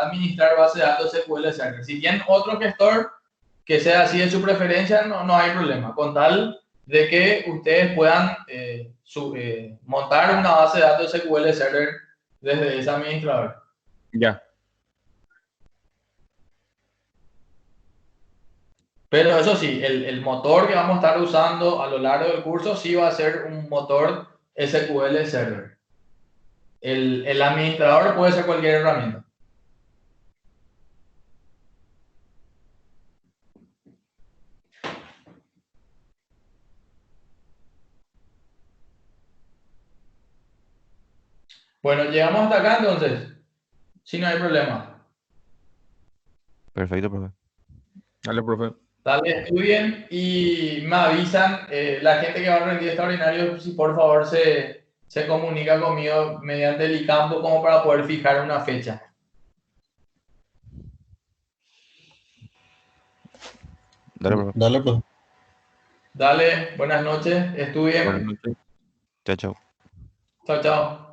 administrar base de datos SQL Server. Si tienen otro gestor que sea así de su preferencia, no hay problema, con tal de que ustedes puedan montar una base de datos SQL Server desde ese administrador. Ya. Pero eso sí, el motor que vamos a estar usando a lo largo del curso sí va a ser un motor SQL Server. El administrador puede ser cualquier herramienta. Bueno, llegamos hasta acá entonces. Si no hay problema. Perfecto, profe. Dale, profe. Dale, estudien y me avisan la gente que va a rendir extraordinario si por favor se comunica conmigo mediante el ICAMPO como para poder fijar una fecha. Dale, profe. Dale, pues. Dale, buenas noches, estudien. Buenas noches. Chao, chao. Chao, chao.